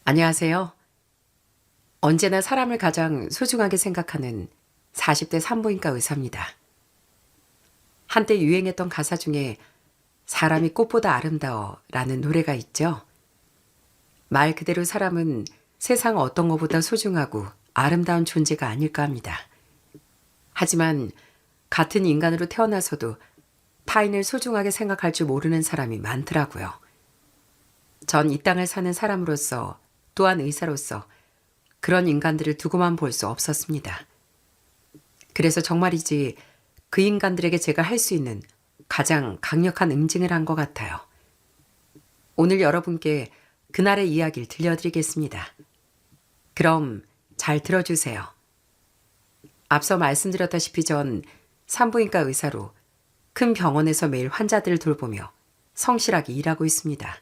안녕하세요. 언제나 사람을 가장 소중하게 생각하는 40대 산부인과 의사입니다. 한때 유행했던 가사 중에 사람이 꽃보다 아름다워 라는 노래가 있죠. 말 그대로 사람은 세상 어떤 것보다 소중하고 아름다운 존재가 아닐까 합니다. 하지만 같은 인간으로 태어나서도 타인을 소중하게 생각할 줄 모르는 사람이 많더라고요. 전 이 땅을 사는 사람으로서 또한 의사로서 그런 인간들을 두고만 볼 수 없었습니다. 그래서 정말이지 그 인간들에게 제가 할 수 있는 가장 강력한 응징을 한 것 같아요. 오늘 여러분께 그날의 이야기를 들려드리겠습니다. 그럼 잘 들어주세요. 앞서 말씀드렸다시피 전 산부인과 의사로 큰 병원에서 매일 환자들을 돌보며 성실하게 일하고 있습니다.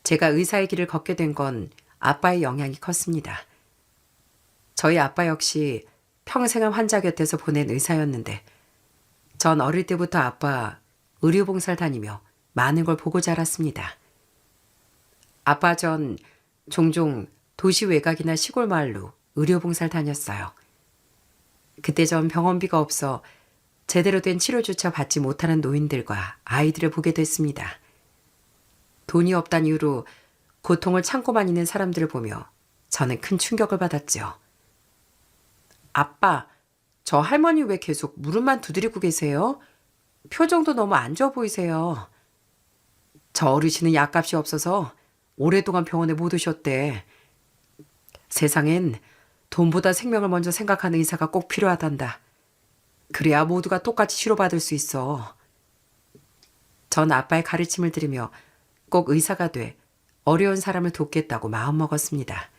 제가 의사의 길을 걷게 된 건 아빠의 영향이 컸습니다. 저희 아빠 역시 평생을 환자 곁에서 보낸 의사였는데 전 어릴 때부터 아빠 의료봉사를 다니며 많은 걸 보고 자랐습니다. 아빠 전 종종 도시 외곽이나 시골 마을로 의료봉사를 다녔어요. 그때 전 병원비가 없어 제대로 된 치료조차 받지 못하는 노인들과 아이들을 보게 됐습니다. 돈이 없다는 이유로 고통을 참고만 있는 사람들을 보며 저는 큰 충격을 받았죠. 아빠, 저 할머니 왜 계속 무릎만 두드리고 계세요? 표정도 너무 안 좋아 보이세요. 저 어르신은 약값이 없어서 오랫동안 병원에 못 오셨대. 세상엔 돈보다 생명을 먼저 생각하는 의사가 꼭 필요하단다. 그래야 모두가 똑같이 치료받을 수 있어. 전 아빠의 가르침을 들으며 꼭 의사가 돼 어려운 사람을 돕겠다고 마음먹었습니다.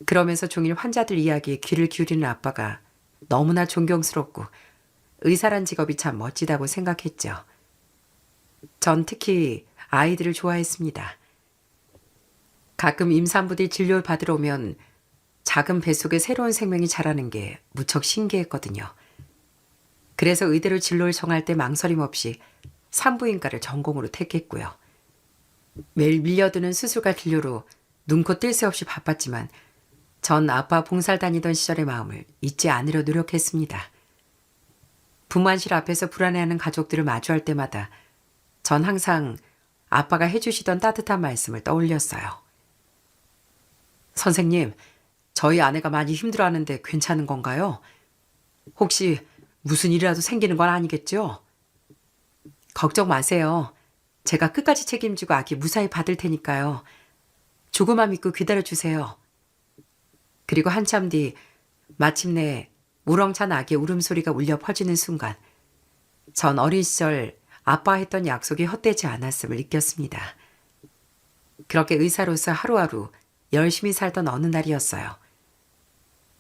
그러면서 종일 환자들 이야기에 귀를 기울이는 아빠가 너무나 존경스럽고 의사란 직업이 참 멋지다고 생각했죠. 전 특히 아이들을 좋아했습니다. 가끔 임산부들이 진료를 받으러 오면 작은 뱃속에 새로운 생명이 자라는 게 무척 신기했거든요. 그래서 의대로 진로를 정할 때 망설임 없이 산부인과를 전공으로 택했고요. 매일 밀려드는 수술과 진료로 눈코 뜰 새 없이 바빴지만 전 아빠 봉사를 다니던 시절의 마음을 잊지 않으려 노력했습니다. 분만실 앞에서 불안해하는 가족들을 마주할 때마다 전 항상 아빠가 해주시던 따뜻한 말씀을 떠올렸어요. 선생님, 저희 아내가 많이 힘들어하는데 괜찮은 건가요? 혹시 무슨 일이라도 생기는 건 아니겠죠? 걱정 마세요. 제가 끝까지 책임지고 아기 무사히 받을 테니까요. 조금만 믿고 기다려주세요. 그리고 한참 뒤 마침내 우렁찬 아기의 울음소리가 울려 퍼지는 순간 전 어린 시절 아빠와 했던 약속이 헛되지 않았음을 느꼈습니다. 그렇게 의사로서 하루하루 열심히 살던 어느 날이었어요.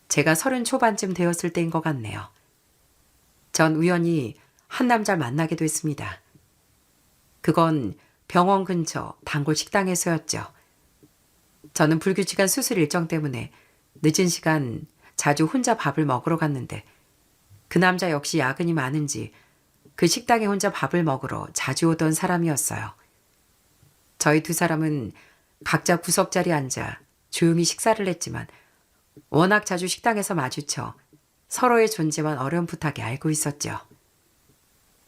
제가 30 초반쯤 되었을 때인 것 같네요. 전 우연히 한 남자를 만나게 됐습니다. 그건 병원 근처 단골 식당에서였죠. 저는 불규칙한 수술 일정 때문에 늦은 시간 자주 혼자 밥을 먹으러 갔는데 그 남자 역시 야근이 많은지 그 식당에 혼자 밥을 먹으러 자주 오던 사람이었어요. 저희 두 사람은 각자 구석자리에 앉아 조용히 식사를 했지만 워낙 자주 식당에서 마주쳐 서로의 존재만 어렴풋하게 알고 있었죠.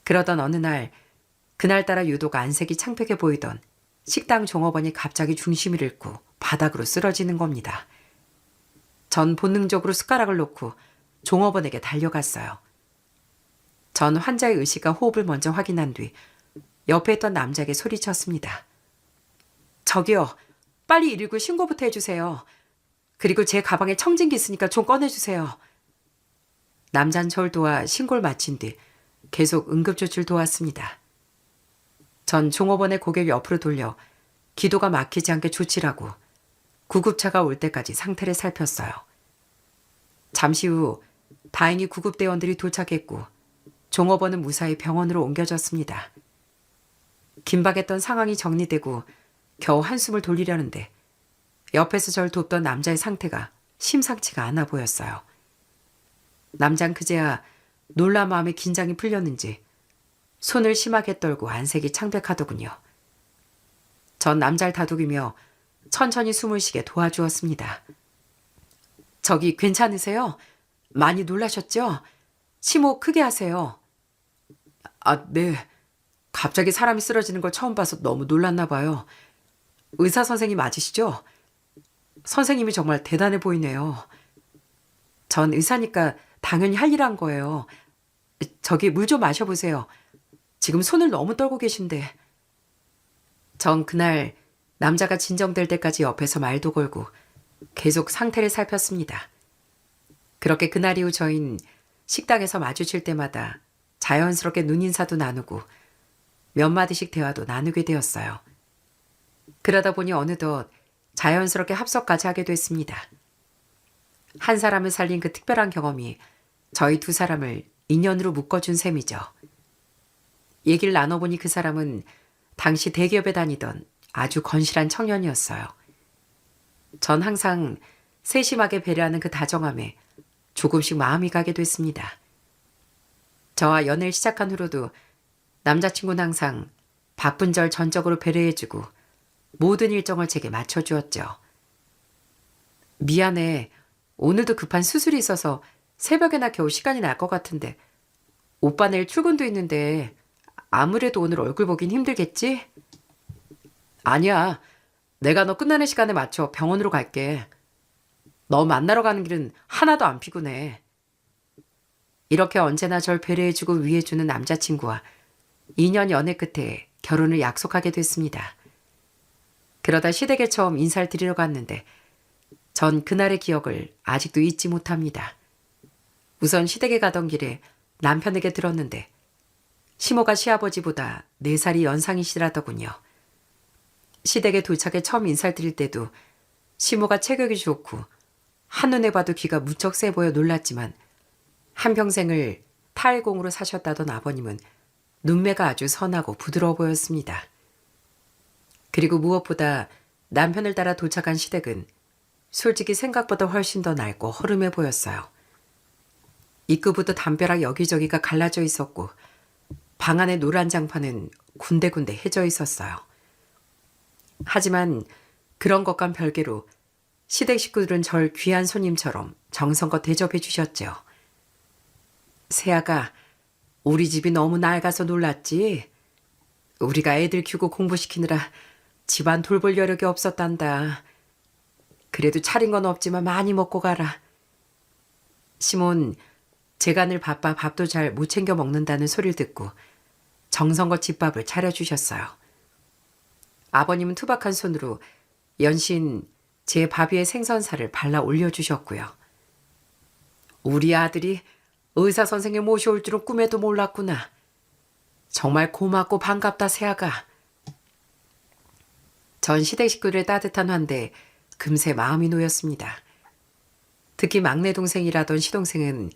그러던 어느 날 그날따라 유독 안색이 창백해 보이던 식당 종업원이 갑자기 중심을 잃고 바닥으로 쓰러지는 겁니다. 전 본능적으로 숟가락을 놓고 종업원에게 달려갔어요. 전 환자의 의식과 호흡을 먼저 확인한 뒤 옆에 있던 남자에게 소리쳤습니다. 저기요, 빨리 119 신고부터 해주세요. 그리고 제 가방에 청진기 있으니까 좀 꺼내주세요. 남자는 절 도와 신고를 마친 뒤 계속 응급조치를 도왔습니다. 전 종업원의 고개를 옆으로 돌려 기도가 막히지 않게 조치를 하고 구급차가 올 때까지 상태를 살폈어요. 잠시 후 다행히 구급대원들이 도착했고 종업원은 무사히 병원으로 옮겨졌습니다. 긴박했던 상황이 정리되고 겨우 한숨을 돌리려는데 옆에서 절 돕던 남자의 상태가 심상치가 않아 보였어요. 남잔 그제야 놀란 마음에 긴장이 풀렸는지 손을 심하게 떨고 안색이 창백하더군요. 전 남자를 다독이며 천천히 숨을 쉬게 도와주었습니다. 저기 괜찮으세요? 많이 놀라셨죠? 심호 크게 하세요. 아, 네. 갑자기 사람이 쓰러지는 걸 처음 봐서 너무 놀랐나 봐요. 의사 선생님 맞으시죠? 선생님이 정말 대단해 보이네요. 전 의사니까 당연히 할 일 한 거예요. 저기 물 좀 마셔보세요. 지금 손을 너무 떨고 계신데. 전 그날 남자가 진정될 때까지 옆에서 말도 걸고 계속 상태를 살폈습니다. 그렇게 그날 이후 저흰 식당에서 마주칠 때마다 자연스럽게 눈인사도 나누고 몇 마디씩 대화도 나누게 되었어요. 그러다 보니 어느덧 자연스럽게 합석까지 하게 됐습니다. 한 사람을 살린 그 특별한 경험이 저희 두 사람을 인연으로 묶어준 셈이죠. 얘기를 나눠보니 그 사람은 당시 대기업에 다니던 아주 건실한 청년이었어요. 전 항상 세심하게 배려하는 그 다정함에 조금씩 마음이 가게 됐습니다. 저와 연애를 시작한 후로도 남자친구는 항상 바쁜 절 전적으로 배려해주고 모든 일정을 제게 맞춰주었죠. 미안해. 오늘도 급한 수술이 있어서 새벽에나 겨우 시간이 날 것 같은데 오빠 내일 출근도 있는데 아무래도 오늘 얼굴 보긴 힘들겠지? 아니야. 내가 너 끝나는 시간에 맞춰 병원으로 갈게. 너 만나러 가는 길은 하나도 안 피곤해. 이렇게 언제나 절 배려해주고 위해주는 남자친구와 2년 연애 끝에 결혼을 약속하게 됐습니다. 그러다 시댁에 처음 인사를 드리러 갔는데 전 그날의 기억을 아직도 잊지 못합니다. 우선 시댁에 가던 길에 남편에게 들었는데 시모가 시아버지보다 4살이 연상이시라더군요. 시댁에 도착해 처음 인사를 드릴 때도 시모가 체격이 좋고 한눈에 봐도 귀가 무척 세 보여 놀랐지만 한평생을 탈공으로 사셨다던 아버님은 눈매가 아주 선하고 부드러워 보였습니다. 그리고 무엇보다 남편을 따라 도착한 시댁은 솔직히 생각보다 훨씬 더 낡고 허름해 보였어요. 입구부터 담벼락 여기저기가 갈라져 있었고 방 안의 노란 장판은 군데군데 해져 있었어요. 하지만 그런 것과는 별개로 시댁 식구들은 절 귀한 손님처럼 정성껏 대접해 주셨죠. 세아가 우리 집이 너무 낡아서 놀랐지. 우리가 애들 키우고 공부시키느라 집안 돌볼 여력이 없었단다. 그래도 차린 건 없지만 많이 먹고 가라. 시몬, 제가 늘 바빠 밥도 잘 못 챙겨 먹는다는 소리를 듣고 정성껏 집밥을 차려주셨어요. 아버님은 투박한 손으로 연신 제 밥 위에 생선살을 발라 올려주셨고요. 우리 아들이 의사 선생님 모셔올 줄은 꿈에도 몰랐구나. 정말 고맙고 반갑다, 세아가. 전 시댁 식구들의 따뜻한 환대에 금세 마음이 놓였습니다. 특히 막내 동생이라던 시동생은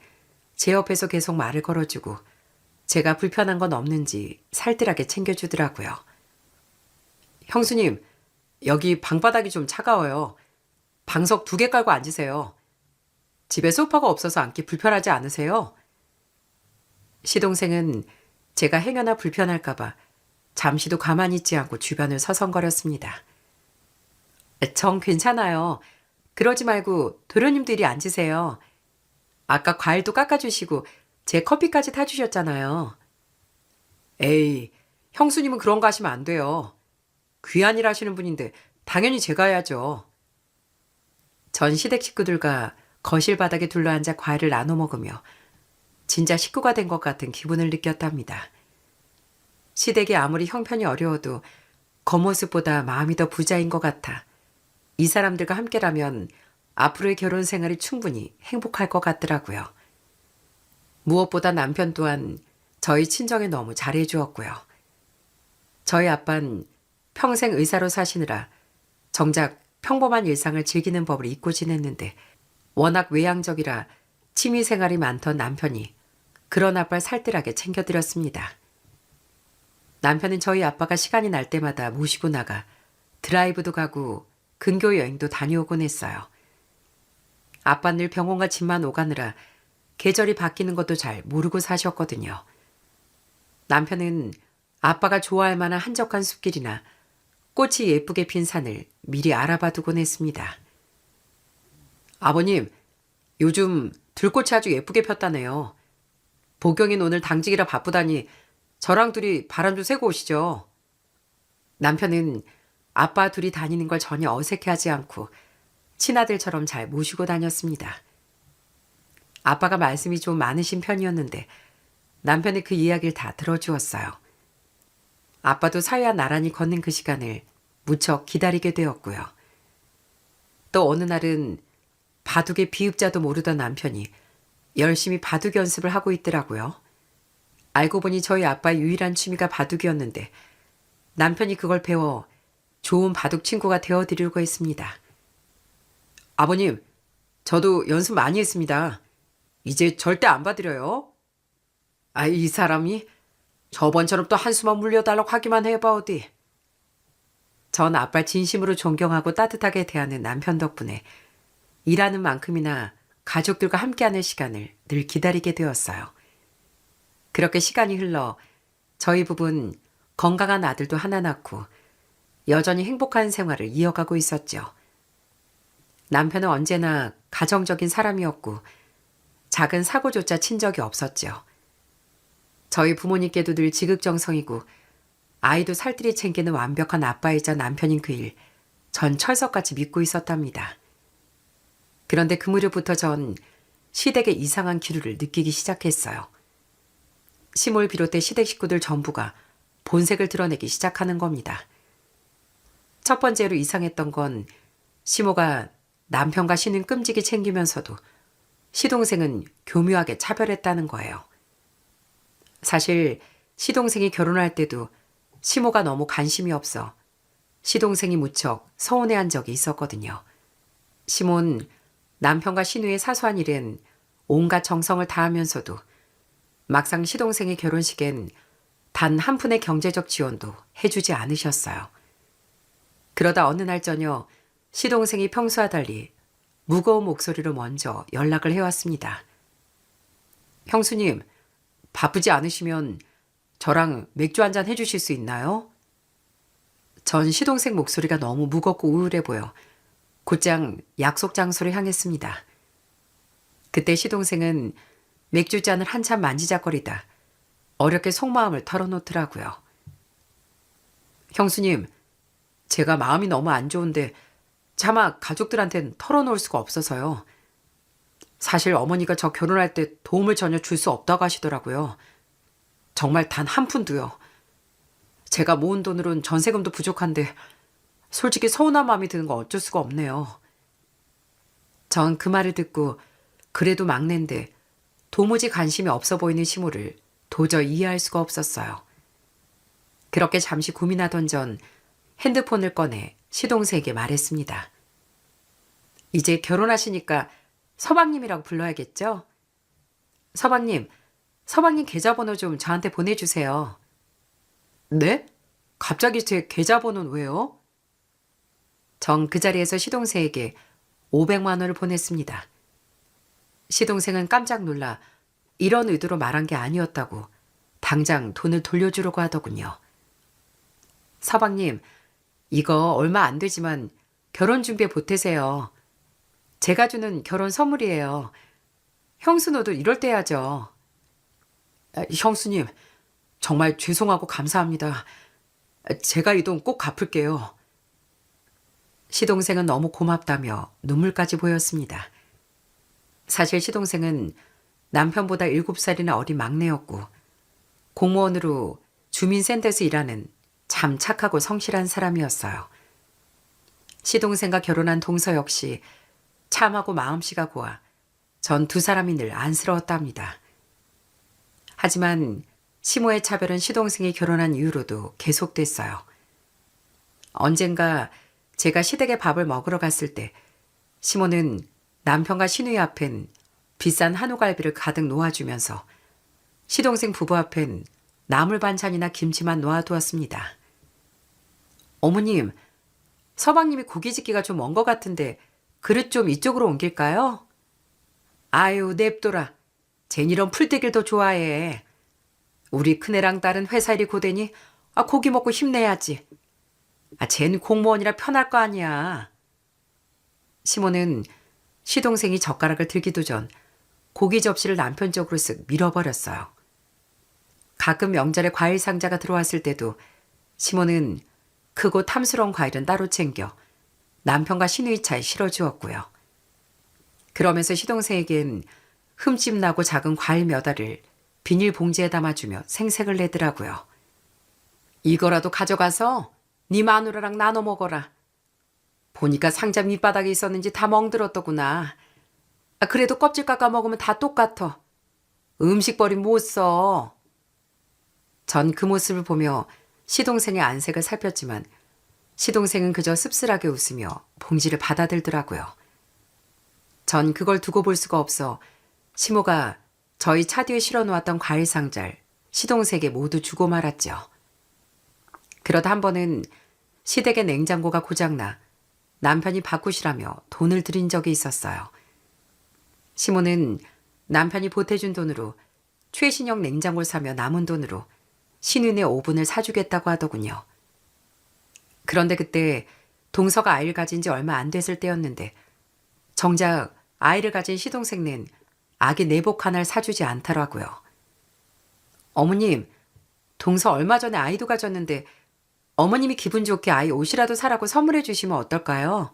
제 옆에서 계속 말을 걸어주고 제가 불편한 건 없는지 살뜰하게 챙겨주더라고요. 형수님, 여기 방바닥이 좀 차가워요. 방석 2개 깔고 앉으세요. 집에 소파가 없어서 앉기 불편하지 않으세요? 시동생은 제가 행여나 불편할까봐 잠시도 가만히 있지 않고 주변을 서성거렸습니다. 정 괜찮아요. 그러지 말고 도련님들이 앉으세요. 아까 과일도 깎아주시고 제 커피까지 타주셨잖아요. 에이, 형수님은 그런 거 하시면 안 돼요. 귀한 일 하시는 분인데 당연히 제가 해야죠. 전 시댁 식구들과 거실 바닥에 둘러앉아 과일을 나눠 먹으며 진짜 식구가 된 것 같은 기분을 느꼈답니다. 시댁이 아무리 형편이 어려워도 겉모습보다 마음이 더 부자인 것 같아 이 사람들과 함께라면 앞으로의 결혼 생활이 충분히 행복할 것 같더라고요. 무엇보다 남편 또한 저희 친정에 너무 잘해 주었고요. 저희 아빠는 평생 의사로 사시느라 정작 평범한 일상을 즐기는 법을 잊고 지냈는데 워낙 외향적이라 취미생활이 많던 남편이 그런 아빠를 살뜰하게 챙겨드렸습니다. 남편은 저희 아빠가 시간이 날 때마다 모시고 나가 드라이브도 가고 근교 여행도 다녀오곤 했어요. 아빠는 늘 병원과 집만 오가느라 계절이 바뀌는 것도 잘 모르고 사셨거든요. 남편은 아빠가 좋아할 만한 한적한 숲길이나 꽃이 예쁘게 핀 산을 미리 알아봐 두곤 했습니다. 아버님, 요즘 들꽃이 아주 예쁘게 폈다네요. 보경이는 오늘 당직이라 바쁘다니 저랑 둘이 바람 좀 쐬고 오시죠. 남편은 아빠 둘이 다니는 걸 전혀 어색해하지 않고 친아들처럼 잘 모시고 다녔습니다. 아빠가 말씀이 좀 많으신 편이었는데 남편이 그 이야기를 다 들어주었어요. 아빠도 사위와 나란히 걷는 그 시간을 무척 기다리게 되었고요. 또 어느 날은 바둑의 비읍자도 모르던 남편이 열심히 바둑 연습을 하고 있더라고요. 알고 보니 저희 아빠의 유일한 취미가 바둑이었는데 남편이 그걸 배워 좋은 바둑 친구가 되어드리려고 했습니다. 아버님, 저도 연습 많이 했습니다. 이제 절대 안 봐드려요. 아, 이 사람이 저번처럼 또 한수만 물려달라고 하기만 해봐 어디. 전 아빠를 진심으로 존경하고 따뜻하게 대하는 남편 덕분에 일하는 만큼이나 가족들과 함께하는 시간을 늘 기다리게 되었어요. 그렇게 시간이 흘러 저희 부부는 건강한 아들도 하나 낳고 여전히 행복한 생활을 이어가고 있었죠. 남편은 언제나 가정적인 사람이었고 작은 사고조차 친 적이 없었죠. 저희 부모님께도 늘 지극정성이고 아이도 살뜰히 챙기는 완벽한 아빠이자 남편인 그 일, 전 철석같이 믿고 있었답니다. 그런데 그 무렵부터 전 시댁의 이상한 기류를 느끼기 시작했어요. 시모를 비롯해 시댁 식구들 전부가 본색을 드러내기 시작하는 겁니다. 첫 번째로 이상했던 건 시모가 남편과 시는 끔찍이 챙기면서도 시동생은 교묘하게 차별했다는 거예요. 사실 시동생이 결혼할 때도 시모가 너무 관심이 없어 시동생이 무척 서운해한 적이 있었거든요. 시모는 남편과 시누의 사소한 일엔 온갖 정성을 다하면서도 막상 시동생의 결혼식엔 단 한 푼의 경제적 지원도 해주지 않으셨어요. 그러다 어느 날 저녁 시동생이 평소와 달리 무거운 목소리로 먼저 연락을 해왔습니다. 형수님, 바쁘지 않으시면 저랑 맥주 한잔 해주실 수 있나요? 전 시동생 목소리가 너무 무겁고 우울해 보여 곧장 약속 장소를 향했습니다. 그때 시동생은 맥주잔을 한참 만지작거리다 어렵게 속마음을 털어놓더라고요. 형수님, 제가 마음이 너무 안 좋은데 차마 가족들한텐 털어놓을 수가 없어서요. 사실 어머니가 저 결혼할 때 도움을 전혀 줄 수 없다고 하시더라고요. 정말 단 한 푼도요. 제가 모은 돈으론 전세금도 부족한데 솔직히 서운한 마음이 드는 건 어쩔 수가 없네요. 전 그 말을 듣고 그래도 막내인데 도무지 관심이 없어 보이는 시모를 도저히 이해할 수가 없었어요. 그렇게 잠시 고민하던 전 핸드폰을 꺼내 시동생에게 말했습니다. 이제 결혼하시니까 서방님이라고 불러야겠죠? 서방님 계좌번호 좀 저한테 보내주세요. 네? 갑자기 제 계좌번호는 왜요? 전 그 자리에서 시동생에게 500만 원을 보냈습니다. 시동생은 깜짝 놀라 이런 의도로 말한 게 아니었다고 당장 돈을 돌려주려고 하더군요. 서방님, 이거 얼마 안 되지만 결혼 준비에 보태세요. 제가 주는 결혼 선물이에요. 형수노도 이럴 때 해야죠. 형수님, 정말 죄송하고 감사합니다. 제가 이 돈 꼭 갚을게요. 시동생은 너무 고맙다며 눈물까지 보였습니다. 사실 시동생은 남편보다 7살이나 어린 막내였고 공무원으로 주민센터에서 일하는 참 착하고 성실한 사람이었어요. 시동생과 결혼한 동서 역시 참하고 마음씨가 고와 전 두 사람이 늘 안쓰러웠답니다. 하지만 시모의 차별은 시동생이 결혼한 이후로도 계속됐어요. 언젠가 제가 시댁에 밥을 먹으러 갔을 때 시모는 남편과 시누이 앞엔 비싼 한우갈비를 가득 놓아주면서 시동생 부부 앞엔 나물 반찬이나 김치만 놓아두었습니다. 어머님, 서방님이 고기 짓기가 좀 먼 것 같은데 그릇 좀 이쪽으로 옮길까요? 아유, 냅둬라. 쟨 이런 풀떼기를 더 좋아해. 우리 큰애랑 딸은 회사 일이 고되니 고기 먹고 힘내야지. 쟨 공무원이라 편할 거 아니야. 시모는 시동생이 젓가락을 들기도 전 고기 접시를 남편 쪽으로 쓱 밀어버렸어요. 가끔 명절에 과일 상자가 들어왔을 때도 시모는 크고 탐스러운 과일은 따로 챙겨 남편과 시누이 차에 실어주었고요. 그러면서 시동생에겐 흠집 나고 작은 과일 몇 알을 비닐봉지에 담아주며 생색을 내더라고요. 이거라도 가져가서 네 마누라랑 나눠 먹어라. 보니까 상자 밑바닥에 있었는지 다 멍들었더구나. 그래도 껍질 깎아 먹으면 다 똑같아. 음식 버림 못 써. 전 그 모습을 보며 시동생의 안색을 살폈지만 시동생은 그저 씁쓸하게 웃으며 봉지를 받아들더라고요. 전 그걸 두고 볼 수가 없어 시모가 저희 차 뒤에 실어놓았던 과일 상자를 시동생에게 모두 주고 말았죠. 그러다 한 번은 시댁의 냉장고가 고장나 남편이 바꾸시라며 돈을 들인 적이 있었어요. 시모는 남편이 보태준 돈으로 최신형 냉장고를 사며 남은 돈으로 신윤의 오븐을 사주겠다고 하더군요. 그런데 그때 동서가 아이를 가진 지 얼마 안 됐을 때였는데 정작 아이를 가진 시동생는 아기 내복 하나를 사주지 않더라고요. 어머님, 동서 얼마 전에 아이도 가졌는데 어머님이 기분 좋게 아이 옷이라도 사라고 선물해 주시면 어떨까요?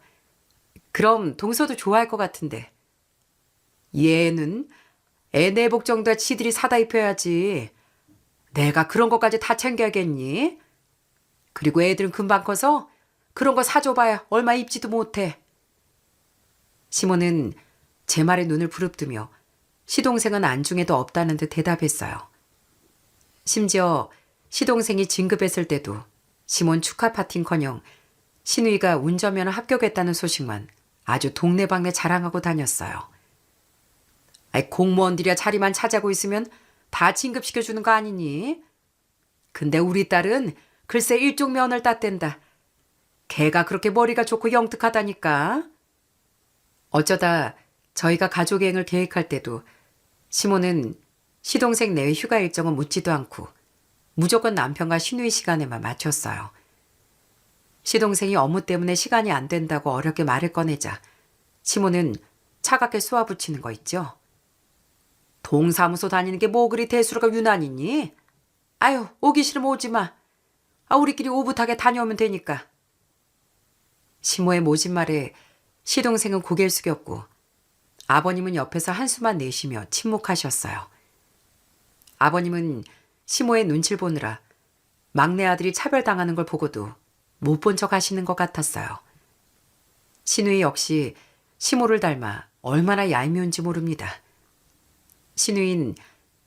그럼 동서도 좋아할 것 같은데. 얘는 애 내복 정도야 지들이 사다 입혀야지. 내가 그런 것까지 다 챙겨야겠니? 그리고 애들은 금방 커서 그런 거 사줘봐야 얼마 입지도 못해. 시모는 제 말에 눈을 부릅뜨며 시동생은 안중에도 없다는 듯 대답했어요. 심지어 시동생이 진급했을 때도 시몬 축하 파티인커녕 신우이가 운전면허 합격했다는 소식만 아주 동네방네 자랑하고 다녔어요. 공무원들이야 자리만 차지하고 있으면 다 진급시켜주는 거 아니니? 근데 우리 딸은 글쎄 일종 면허를 땄댄다. 걔가 그렇게 머리가 좋고 영특하다니까. 어쩌다 저희가 가족여행을 계획할 때도 시모는 시동생 내외 휴가 일정은 묻지도 않고 무조건 남편과 신우이 시간에만 맞췄어요. 시동생이 업무 때문에 시간이 안 된다고 어렵게 말을 꺼내자 시모는 차갑게 쏘아붙이는 거 있죠. 동사무소 다니는 게 뭐 그리 대수로가 유난이니? 아유, 오기 싫으면 오지 마. 우리끼리 오붓하게 다녀오면 되니까. 시모의 모진 말에 시동생은 고개를 숙였고 아버님은 옆에서 한숨만 내쉬며 침묵하셨어요. 아버님은 시모의 눈치를 보느라 막내 아들이 차별당하는 걸 보고도 못 본 척 하시는 것 같았어요. 신우이 역시 시모를 닮아 얼마나 얄미운지 모릅니다. 신우인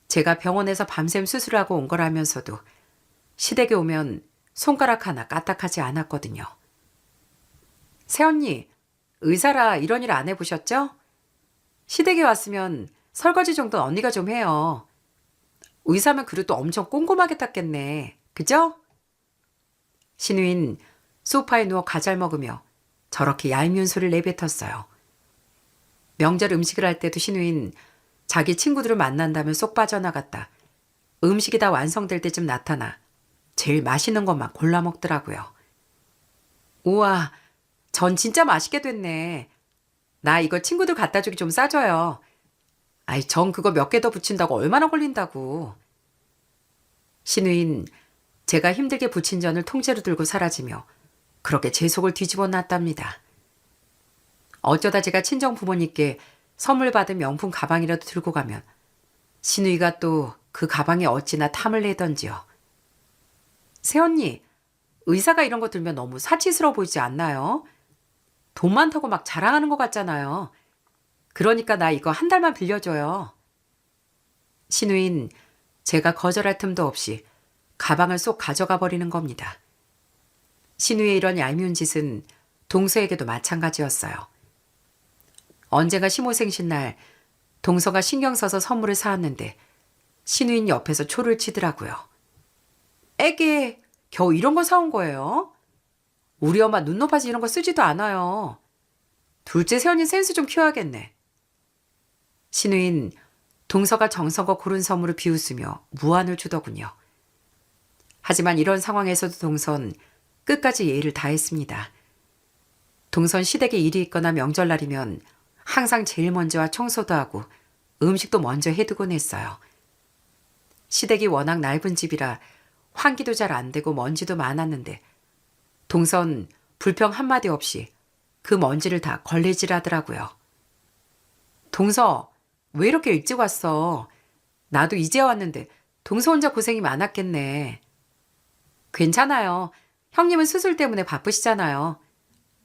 제가 병원에서 밤샘 수술하고 온 거라면서도 시댁에 오면 손가락 하나 까딱하지 않았거든요. 새언니, 의사라 이런 일 안 해보셨죠? 시댁에 왔으면 설거지 정도는 언니가 좀 해요. 의사면 그래도 엄청 꼼꼼하게 닦겠네. 그죠? 신우인 소파에 누워 과자를 먹으며 저렇게 얄미운 소리를 내뱉었어요. 명절 음식을 할 때도 신우인 자기 친구들을 만난다면 쏙 빠져나갔다. 음식이 다 완성될 때쯤 나타나 제일 맛있는 것만 골라 먹더라고요. 우와, 전 진짜 맛있게 됐네. 나 이거 친구들 갖다 주기 좀 싸줘요. 전 그거 몇 개 더 붙인다고 얼마나 걸린다고. 신우인 제가 힘들게 부친 전을 통째로 들고 사라지며 그렇게 제 속을 뒤집어 놨답니다. 어쩌다 제가 친정 부모님께 선물 받은 명품 가방이라도 들고 가면 신우이가 또 그 가방에 어찌나 탐을 내던지요. 새언니, 의사가 이런 거 들면 너무 사치스러워 보이지 않나요? 돈 많다고 막 자랑하는 것 같잖아요. 그러니까 나 이거 한 달만 빌려줘요. 신우인 제가 거절할 틈도 없이 가방을 쏙 가져가 버리는 겁니다. 신우의 이런 얄미운 짓은 동서에게도 마찬가지였어요. 언젠가 시모 생신날 동서가 신경 써서 선물을 사왔는데 신우인 옆에서 초를 치더라고요. 애기, 겨우 이런 거 사온 거예요? 우리 엄마 눈 높아서 이런 거 쓰지도 않아요. 둘째 새언니 센스 좀 키워야겠네. 신우인 동서가 정성껏 고른 선물을 비웃으며 무안을 주더군요. 하지만 이런 상황에서도 동선 끝까지 예의를 다했습니다. 동선 시댁에 일이 있거나 명절날이면 항상 제일 먼저 청소도 하고 음식도 먼저 해두곤 했어요. 시댁이 워낙 낡은 집이라 환기도 잘 안 되고 먼지도 많았는데 동선 불평 한마디 없이 그 먼지를 다 걸레질하더라고요. 동서, 왜 이렇게 일찍 왔어? 나도 이제 왔는데 동서 혼자 고생이 많았겠네. 괜찮아요. 형님은 수술 때문에 바쁘시잖아요.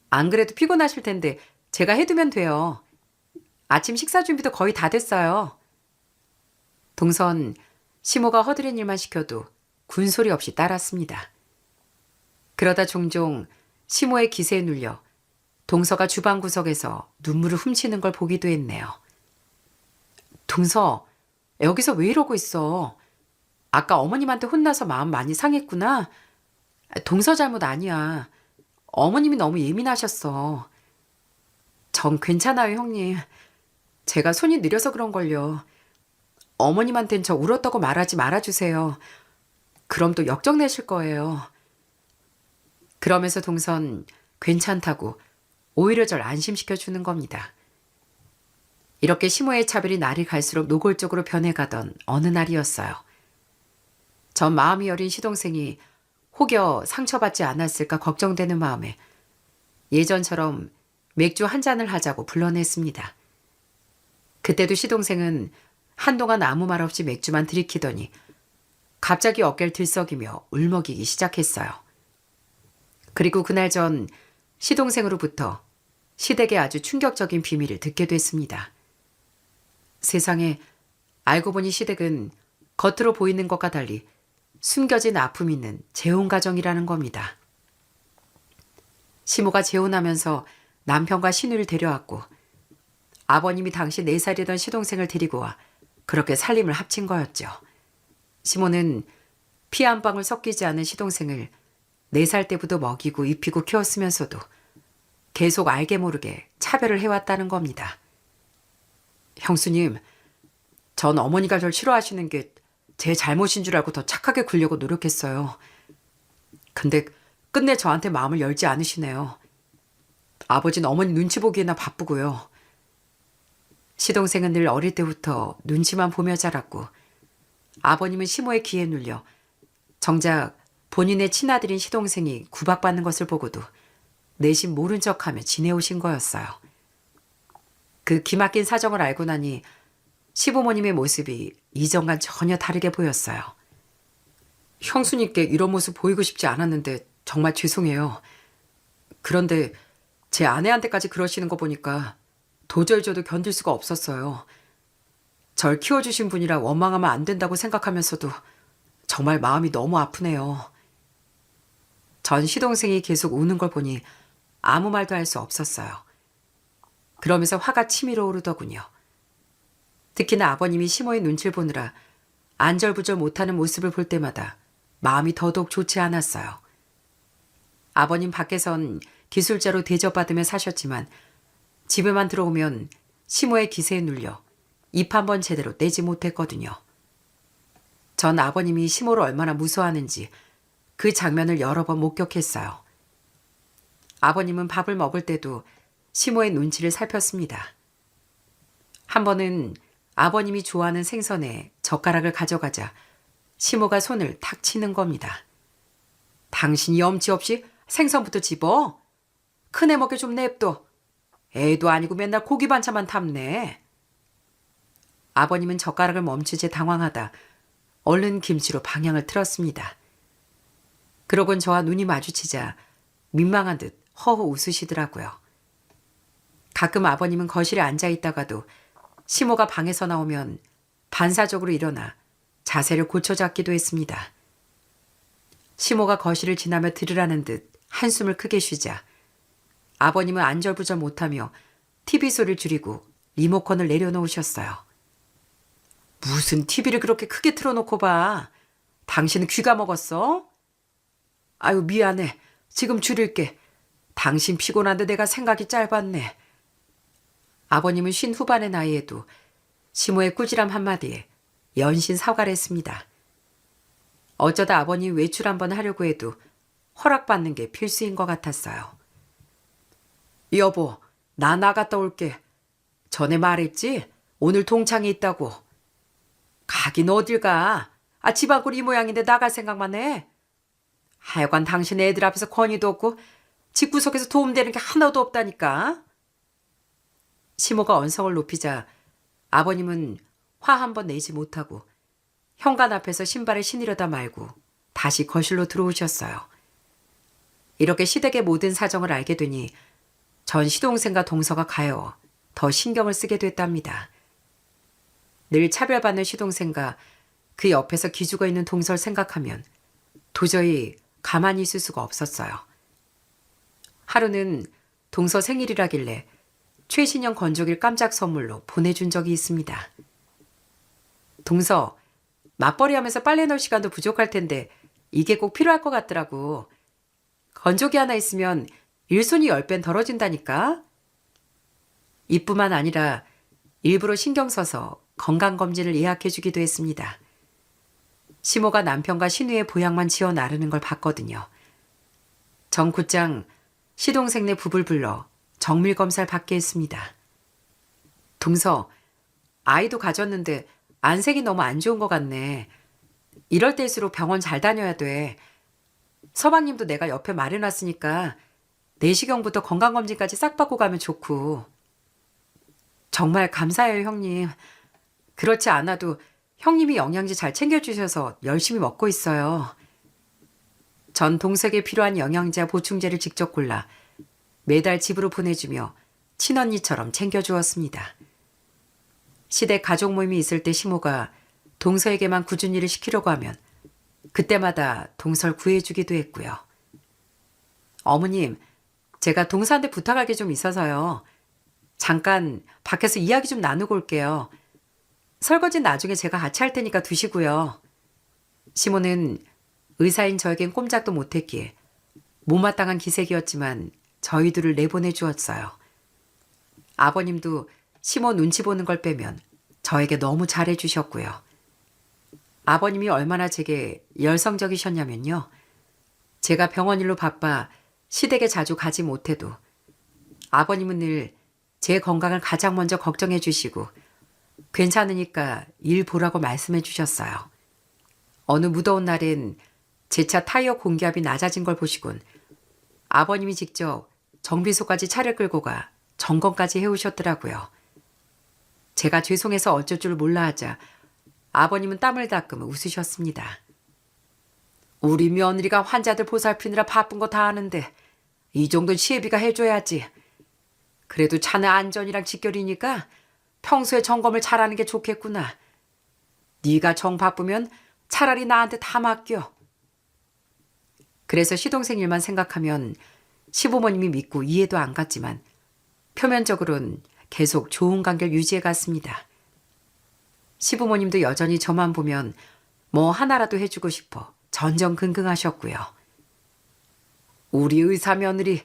안 그래도 피곤하실 텐데 제가 해두면 돼요. 아침 식사 준비도 거의 다 됐어요. 동선, 시모가 허드렛 일만 시켜도 군소리 없이 따랐습니다. 그러다 종종 시모의 기세에 눌려 동서가 주방 구석에서 눈물을 훔치는 걸 보기도 했네요. 동서, 여기서 왜 이러고 있어? 아까 어머님한테 혼나서 마음 많이 상했구나. 동서 잘못 아니야. 어머님이 너무 예민하셨어. 전 괜찮아요, 형님. 제가 손이 느려서 그런걸요. 어머님한텐 저 울었다고 말하지 말아주세요. 그럼 또 역정내실 거예요. 그러면서 동선 괜찮다고 오히려 절 안심시켜 주는 겁니다. 이렇게 시모의 차별이 날이 갈수록 노골적으로 변해가던 어느 날이었어요. 전 마음이 여린 시동생이 혹여 상처받지 않았을까 걱정되는 마음에 예전처럼 맥주 한 잔을 하자고 불러냈습니다. 그때도 시동생은 한동안 아무 말 없이 맥주만 들이키더니 갑자기 어깨를 들썩이며 울먹이기 시작했어요. 그리고 그날 전 시동생으로부터 시댁의 아주 충격적인 비밀을 듣게 됐습니다. 세상에, 알고 보니 시댁은 겉으로 보이는 것과 달리 숨겨진 아픔이 있는 재혼 가정이라는 겁니다. 시모가 재혼하면서 남편과 시누이를 데려왔고 아버님이 당시 4살이던 시동생을 데리고 와 그렇게 살림을 합친 거였죠. 시모는 피 한 방울 섞이지 않은 시동생을 4살 때부터 먹이고 입히고 키웠으면서도 계속 알게 모르게 차별을 해왔다는 겁니다. 형수님, 전 어머니가 절 싫어하시는 게 제 잘못인 줄 알고 더 착하게 굴려고 노력했어요. 근데 끝내 저한테 마음을 열지 않으시네요. 아버지는 어머니 눈치 보기에나 바쁘고요. 시동생은 늘 어릴 때부터 눈치만 보며 자랐고 아버님은 시모의 기에 눌려 정작 본인의 친아들인 시동생이 구박받는 것을 보고도 내심 모른 척하며 지내오신 거였어요. 그 기막힌 사정을 알고 나니 시부모님의 모습이 이전과 전혀 다르게 보였어요. 형수님께 이런 모습 보이고 싶지 않았는데 정말 죄송해요. 그런데 제 아내한테까지 그러시는 거 보니까 도저히 저도 견딜 수가 없었어요. 절 키워주신 분이라 원망하면 안 된다고 생각하면서도 정말 마음이 너무 아프네요. 전 시동생이 계속 우는 걸 보니 아무 말도 할 수 없었어요. 그러면서 화가 치밀어 오르더군요. 특히나 아버님이 시모의 눈치를 보느라 안절부절 못하는 모습을 볼 때마다 마음이 더더욱 좋지 않았어요. 아버님 밖에선 기술자로 대접받으며 사셨지만 집에만 들어오면 시모의 기세에 눌려 입 한 번 제대로 떼지 못했거든요. 전 아버님이 시모를 얼마나 무서워하는지 그 장면을 여러 번 목격했어요. 아버님은 밥을 먹을 때도 시모의 눈치를 살폈습니다. 한 번은 아버님이 좋아하는 생선에 젓가락을 가져가자 시모가 손을 탁 치는 겁니다. 당신이 염치 없이 생선부터 집어? 큰애 먹게 좀 냅둬. 애도 아니고 맨날 고기 반찬만 탐내. 아버님은 젓가락을 멈추지 당황하다 얼른 김치로 방향을 틀었습니다. 그러곤 저와 눈이 마주치자 민망한 듯 허허 웃으시더라고요. 가끔 아버님은 거실에 앉아 있다가도 시모가 방에서 나오면 반사적으로 일어나 자세를 고쳐잡기도 했습니다. 시모가 거실을 지나며 들으라는 듯 한숨을 크게 쉬자 아버님은 안절부절 못하며 TV 소리를 줄이고 리모컨을 내려놓으셨어요. 무슨 TV를 그렇게 크게 틀어놓고 봐. 당신은 귀가 먹었어? 아유, 미안해. 지금 줄일게. 당신 피곤한데 내가 생각이 짧았네. 아버님은 50 후반의 나이에도 시모의 꾸지람 한마디에 연신 사과를 했습니다. 어쩌다 아버님 외출 한번 하려고 해도 허락받는 게 필수인 것 같았어요. 여보, 나 나갔다 올게. 전에 말했지? 오늘 동창이 있다고. 가긴 어딜 가. 집안 꼴 이 모양인데 나갈 생각만 해. 하여간 당신 애들 앞에서 권위도 없고 집구석에서 도움되는 게 하나도 없다니까. 시모가 언성을 높이자 아버님은 화 한 번 내지 못하고 현관 앞에서 신발을 신으려다 말고 다시 거실로 들어오셨어요. 이렇게 시댁의 모든 사정을 알게 되니 전 시동생과 동서가 가여워 더 신경을 쓰게 됐답니다. 늘 차별받는 시동생과 그 옆에서 기죽어 있는 동서를 생각하면 도저히 가만히 있을 수가 없었어요. 하루는 동서 생일이라길래 최신형 건조기를 깜짝 선물로 보내준 적이 있습니다. 동서, 맞벌이 하면서 빨래 넣을 시간도 부족할 텐데 이게 꼭 필요할 것 같더라고. 건조기 하나 있으면 일손이 10배는 덜어진다니까. 이뿐만 아니라 일부러 신경 써서 건강검진을 예약해주기도 했습니다. 시모가 남편과 신우의 보약만 지어 나르는 걸 봤거든요. 정 곧장 시동생네 부부를 불러 정밀검사를 받게 했습니다. 동서, 아이도 가졌는데 안색이 너무 안 좋은 것 같네. 이럴 때일수록 병원 잘 다녀야 돼. 서방님도 내가 옆에 말해놨으니까 내시경부터 건강검진까지 싹 받고 가면 좋고. 정말 감사해요, 형님. 그렇지 않아도 형님이 영양제 잘 챙겨주셔서 열심히 먹고 있어요. 전 동석에 필요한 영양제와 보충제를 직접 골라 매달 집으로 보내주며 친언니처럼 챙겨주었습니다. 시댁 가족 모임이 있을 때 시모가 동서에게만 굳은 일을 시키려고 하면 그때마다 동서를 구해주기도 했고요. 어머님, 제가 동서한테 부탁할 게 좀 있어서요. 잠깐 밖에서 이야기 좀 나누고 올게요. 설거지는 나중에 제가 같이 할 테니까 두시고요. 시모는 의사인 저에겐 꼼짝도 못했기에 못마땅한 기색이었지만 저희 둘을 내보내 주었어요. 아버님도 시모 눈치 보는 걸 빼면 저에게 너무 잘해 주셨고요. 아버님이 얼마나 제게 열성적이셨냐면요. 제가 병원 일로 바빠 시댁에 자주 가지 못해도 아버님은 늘 제 건강을 가장 먼저 걱정해 주시고 괜찮으니까 일 보라고 말씀해 주셨어요. 어느 무더운 날엔 제 차 타이어 공기압이 낮아진 걸 보시곤 아버님이 직접 정비소까지 차를 끌고 가 점검까지 해오셨더라고요. 제가 죄송해서 어쩔 줄 몰라 하자 아버님은 땀을 닦으며 웃으셨습니다. 우리 며느리가 환자들 보살피느라 바쁜 거 다 하는데 이 정도는 시애비가 해줘야지. 그래도 자네 안전이랑 직결이니까 평소에 점검을 잘하는 게 좋겠구나. 네가 정 바쁘면 차라리 나한테 다 맡겨. 그래서 시동생 일만 생각하면 시부모님이 믿고 이해도 안 갔지만 표면적으로는 계속 좋은 관계를 유지해 갔습니다. 시부모님도 여전히 저만 보면 뭐 하나라도 해주고 싶어 전전긍긍하셨고요. 우리 의사 며느리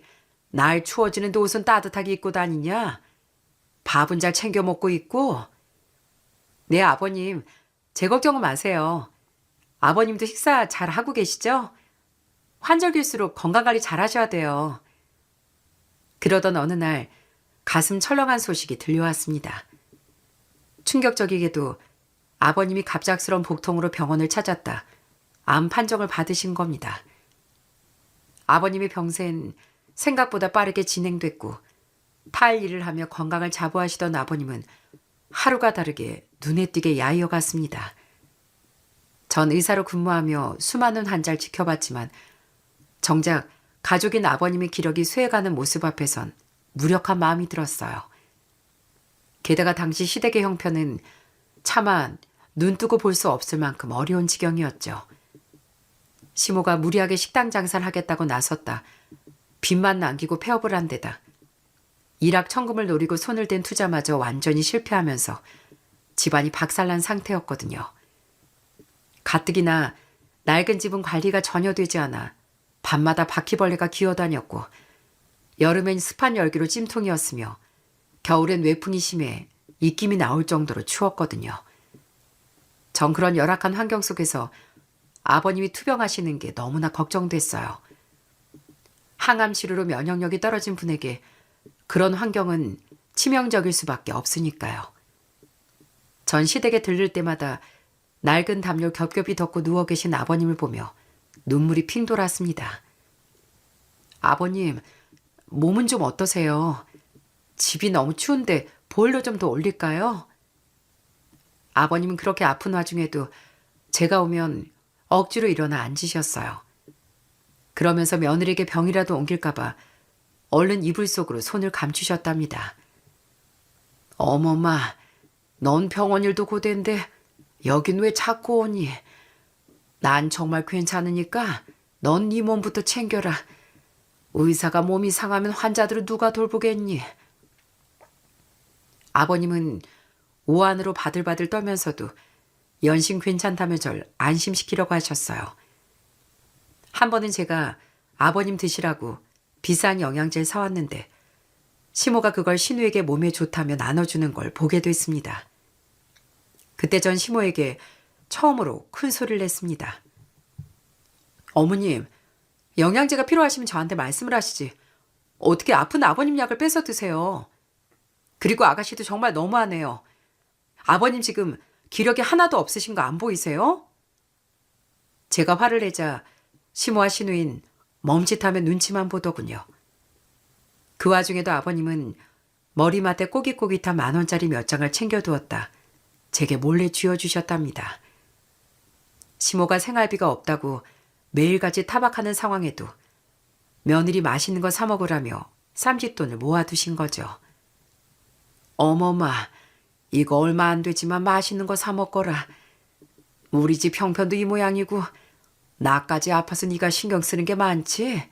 날 추워지는데 옷은 따뜻하게 입고 다니냐? 밥은 잘 챙겨 먹고 있고? 네, 아버님. 제 걱정은 마세요. 아버님도 식사 잘 하고 계시죠? 환절기일수록 건강관리 잘 하셔야 돼요. 그러던 어느 날 가슴 철렁한 소식이 들려왔습니다. 충격적이게도 아버님이 갑작스러운 복통으로 병원을 찾았다 암 판정을 받으신 겁니다. 아버님의 병세는 생각보다 빠르게 진행됐고 탈 일을 하며 건강을 자부하시던 아버님은 하루가 다르게 눈에 띄게 야이어갔습니다. 전 의사로 근무하며 수많은 환자를 지켜봤지만 정작 가족인 아버님의 기력이 쇠해가는 모습 앞에선 무력한 마음이 들었어요. 게다가 당시 시댁의 형편은 차마 눈 뜨고 볼 수 없을 만큼 어려운 지경이었죠. 시모가 무리하게 식당 장사를 하겠다고 나섰다 빚만 남기고 폐업을 한 데다 일확천금을 노리고 손을 댄 투자마저 완전히 실패하면서 집안이 박살난 상태였거든요. 가뜩이나 낡은 집은 관리가 전혀 되지 않아 밤마다 바퀴벌레가 기어다녔고 여름엔 습한 열기로 찜통이었으며 겨울엔 외풍이 심해 입김이 나올 정도로 추웠거든요. 전 그런 열악한 환경 속에서 아버님이 투병하시는 게 너무나 걱정됐어요. 항암 치료로 면역력이 떨어진 분에게 그런 환경은 치명적일 수밖에 없으니까요. 전 시댁에 들를 때마다 낡은 담요 겹겹이 덮고 누워 계신 아버님을 보며 눈물이 핑 돌았습니다. 아버님, 몸은 좀 어떠세요? 집이 너무 추운데 보일러 좀 더 올릴까요? 아버님은 그렇게 아픈 와중에도 제가 오면 억지로 일어나 앉으셨어요. 그러면서 며느리에게 병이라도 옮길까봐 얼른 이불 속으로 손을 감추셨답니다. 어머마, 넌 병원 일도 고된데 여긴 왜 자꾸 오니? 난 정말 괜찮으니까 넌 네 몸부터 챙겨라. 의사가 몸이 상하면 환자들을 누가 돌보겠니? 아버님은 오한으로 바들바들 떨면서도 연신 괜찮다며 절 안심시키려고 하셨어요. 한 번은 제가 아버님 드시라고 비싼 영양제를 사왔는데 시모가 그걸 신우에게 몸에 좋다며 나눠주는 걸 보게 됐습니다. 그때 전 시모에게 처음으로 큰 소리를 냈습니다. 어머님, 영양제가 필요하시면 저한테 말씀을 하시지. 어떻게 아픈 아버님 약을 뺏어 드세요? 그리고 아가씨도 정말 너무하네요. 아버님 지금 기력이 하나도 없으신 거 안 보이세요? 제가 화를 내자 시모와 시누인 멈칫하며 눈치만 보더군요. 그 와중에도 아버님은 머리맡에 꼬깃꼬깃한 10,000원짜리 몇 장을 챙겨두었다 제게 몰래 쥐어주셨답니다. 시모가 생활비가 없다고 매일같이 타박하는 상황에도 며느리 맛있는 거 사 먹으라며 쌈짓돈을 모아두신 거죠. 어머마, 이거 얼마 안 되지만 맛있는 거 사 먹거라. 우리 집 형편도 이 모양이고 나까지 아파서 네가 신경 쓰는 게 많지?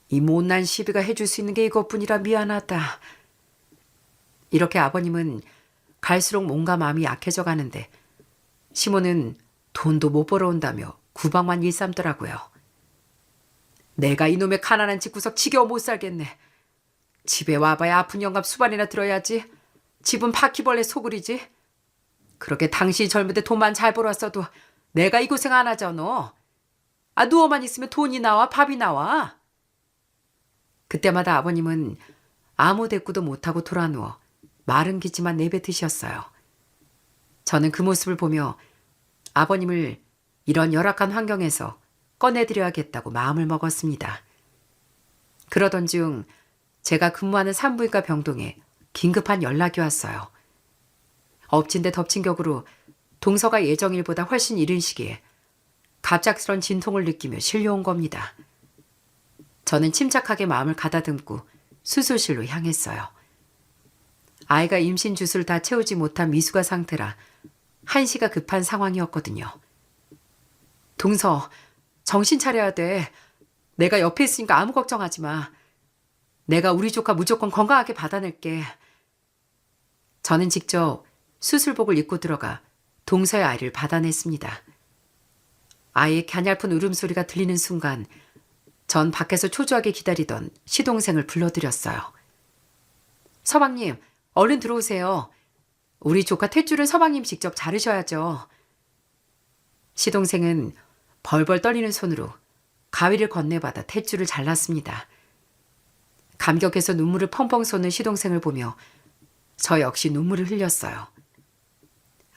이 못난 시비가 해줄 수 있는 게 이것뿐이라 미안하다. 이렇게 아버님은 갈수록 몸과 마음이 약해져 가는데 시모는 돈도 못 벌어온다며 구박만 일삼더라고요. 내가 이놈의 가난한 집구석 지겨워 못 살겠네. 집에 와봐야 아픈 영감 수반이나 들어야지. 집은 바퀴벌레 소굴이지. 그렇게 당신이 젊을 때 돈만 잘 벌었어도 내가 이 고생 안 하잖아. 아, 누워만 있으면 돈이 나와, 밥이 나와. 그때마다 아버님은 아무 대꾸도 못하고 돌아누워 마른 기침만 내뱉으셨어요. 저는 그 모습을 보며 아버님을 이런 열악한 환경에서 꺼내드려야겠다고 마음을 먹었습니다. 그러던 중 제가 근무하는 산부인과 병동에 긴급한 연락이 왔어요. 엎친 데 덮친 격으로 동서가 예정일보다 훨씬 이른 시기에 갑작스런 진통을 느끼며 실려온 겁니다. 저는 침착하게 마음을 가다듬고 수술실로 향했어요. 아이가 임신 주수를 다 채우지 못한 미숙아 상태라 한시가 급한 상황이었거든요. 동서, 정신 차려야 돼. 내가 옆에 있으니까 아무 걱정하지 마. 내가 우리 조카 무조건 건강하게 받아낼게. 저는 직접 수술복을 입고 들어가 동서의 아이를 받아냈습니다. 아이의 갸냘픈 울음소리가 들리는 순간 전 밖에서 초조하게 기다리던 시동생을 불러들였어요. 서방님, 얼른 들어오세요. 우리 조카 탯줄은 서방님 직접 자르셔야죠. 시동생은 벌벌 떨리는 손으로 가위를 건네받아 탯줄을 잘랐습니다. 감격해서 눈물을 펑펑 쏟는 시동생을 보며 저 역시 눈물을 흘렸어요.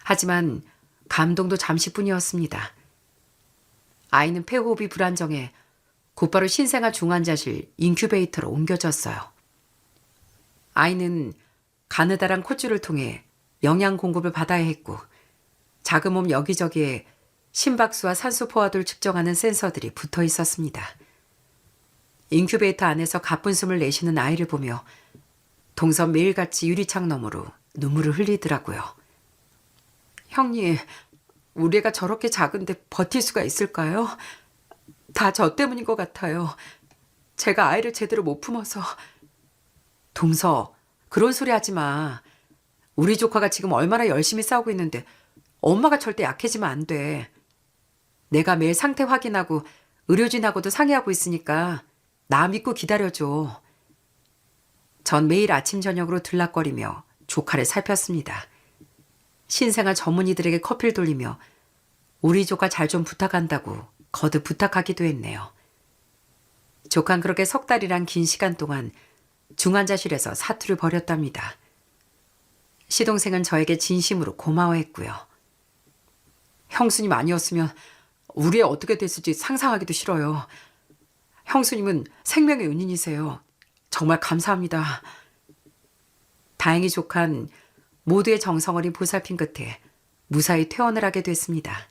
하지만 감동도 잠시뿐이었습니다. 아이는 폐호흡이 불안정해 곧바로 신생아 중환자실 인큐베이터로 옮겨졌어요. 아이는 가느다란 콧줄을 통해 영양 공급을 받아야 했고 작은 몸 여기저기에 심박수와 산소 포화도를 측정하는 센서들이 붙어 있었습니다. 인큐베이터 안에서 가쁜 숨을 내쉬는 아이를 보며 동선 매일같이 유리창 너머로 눈물을 흘리더라고요. 형님, 우리 애가 저렇게 작은데 버틸 수가 있을까요? 다 저 때문인 것 같아요. 제가 아이를 제대로 못 품어서. 동서, 그런 소리 하지 마. 우리 조카가 지금 얼마나 열심히 싸우고 있는데 엄마가 절대 약해지면 안 돼. 내가 매일 상태 확인하고 의료진하고도 상의하고 있으니까 나 믿고 기다려줘. 전 매일 아침 저녁으로 들락거리며 조카를 살폈습니다. 신생아 전문의들에게 커피를 돌리며 우리 조카 잘 좀 부탁한다고 거듭 부탁하기도 했네요. 조카는 그렇게 석 달이란 긴 시간 동안 중환자실에서 사투를 벌였답니다. 시동생은 저에게 진심으로 고마워했고요. 형수님 아니었으면 우리 애 어떻게 됐을지 상상하기도 싫어요. 형수님은 생명의 은인이세요. 정말 감사합니다. 다행히 조카는 모두의 정성 어린 보살핌 끝에 무사히 퇴원을 하게 됐습니다.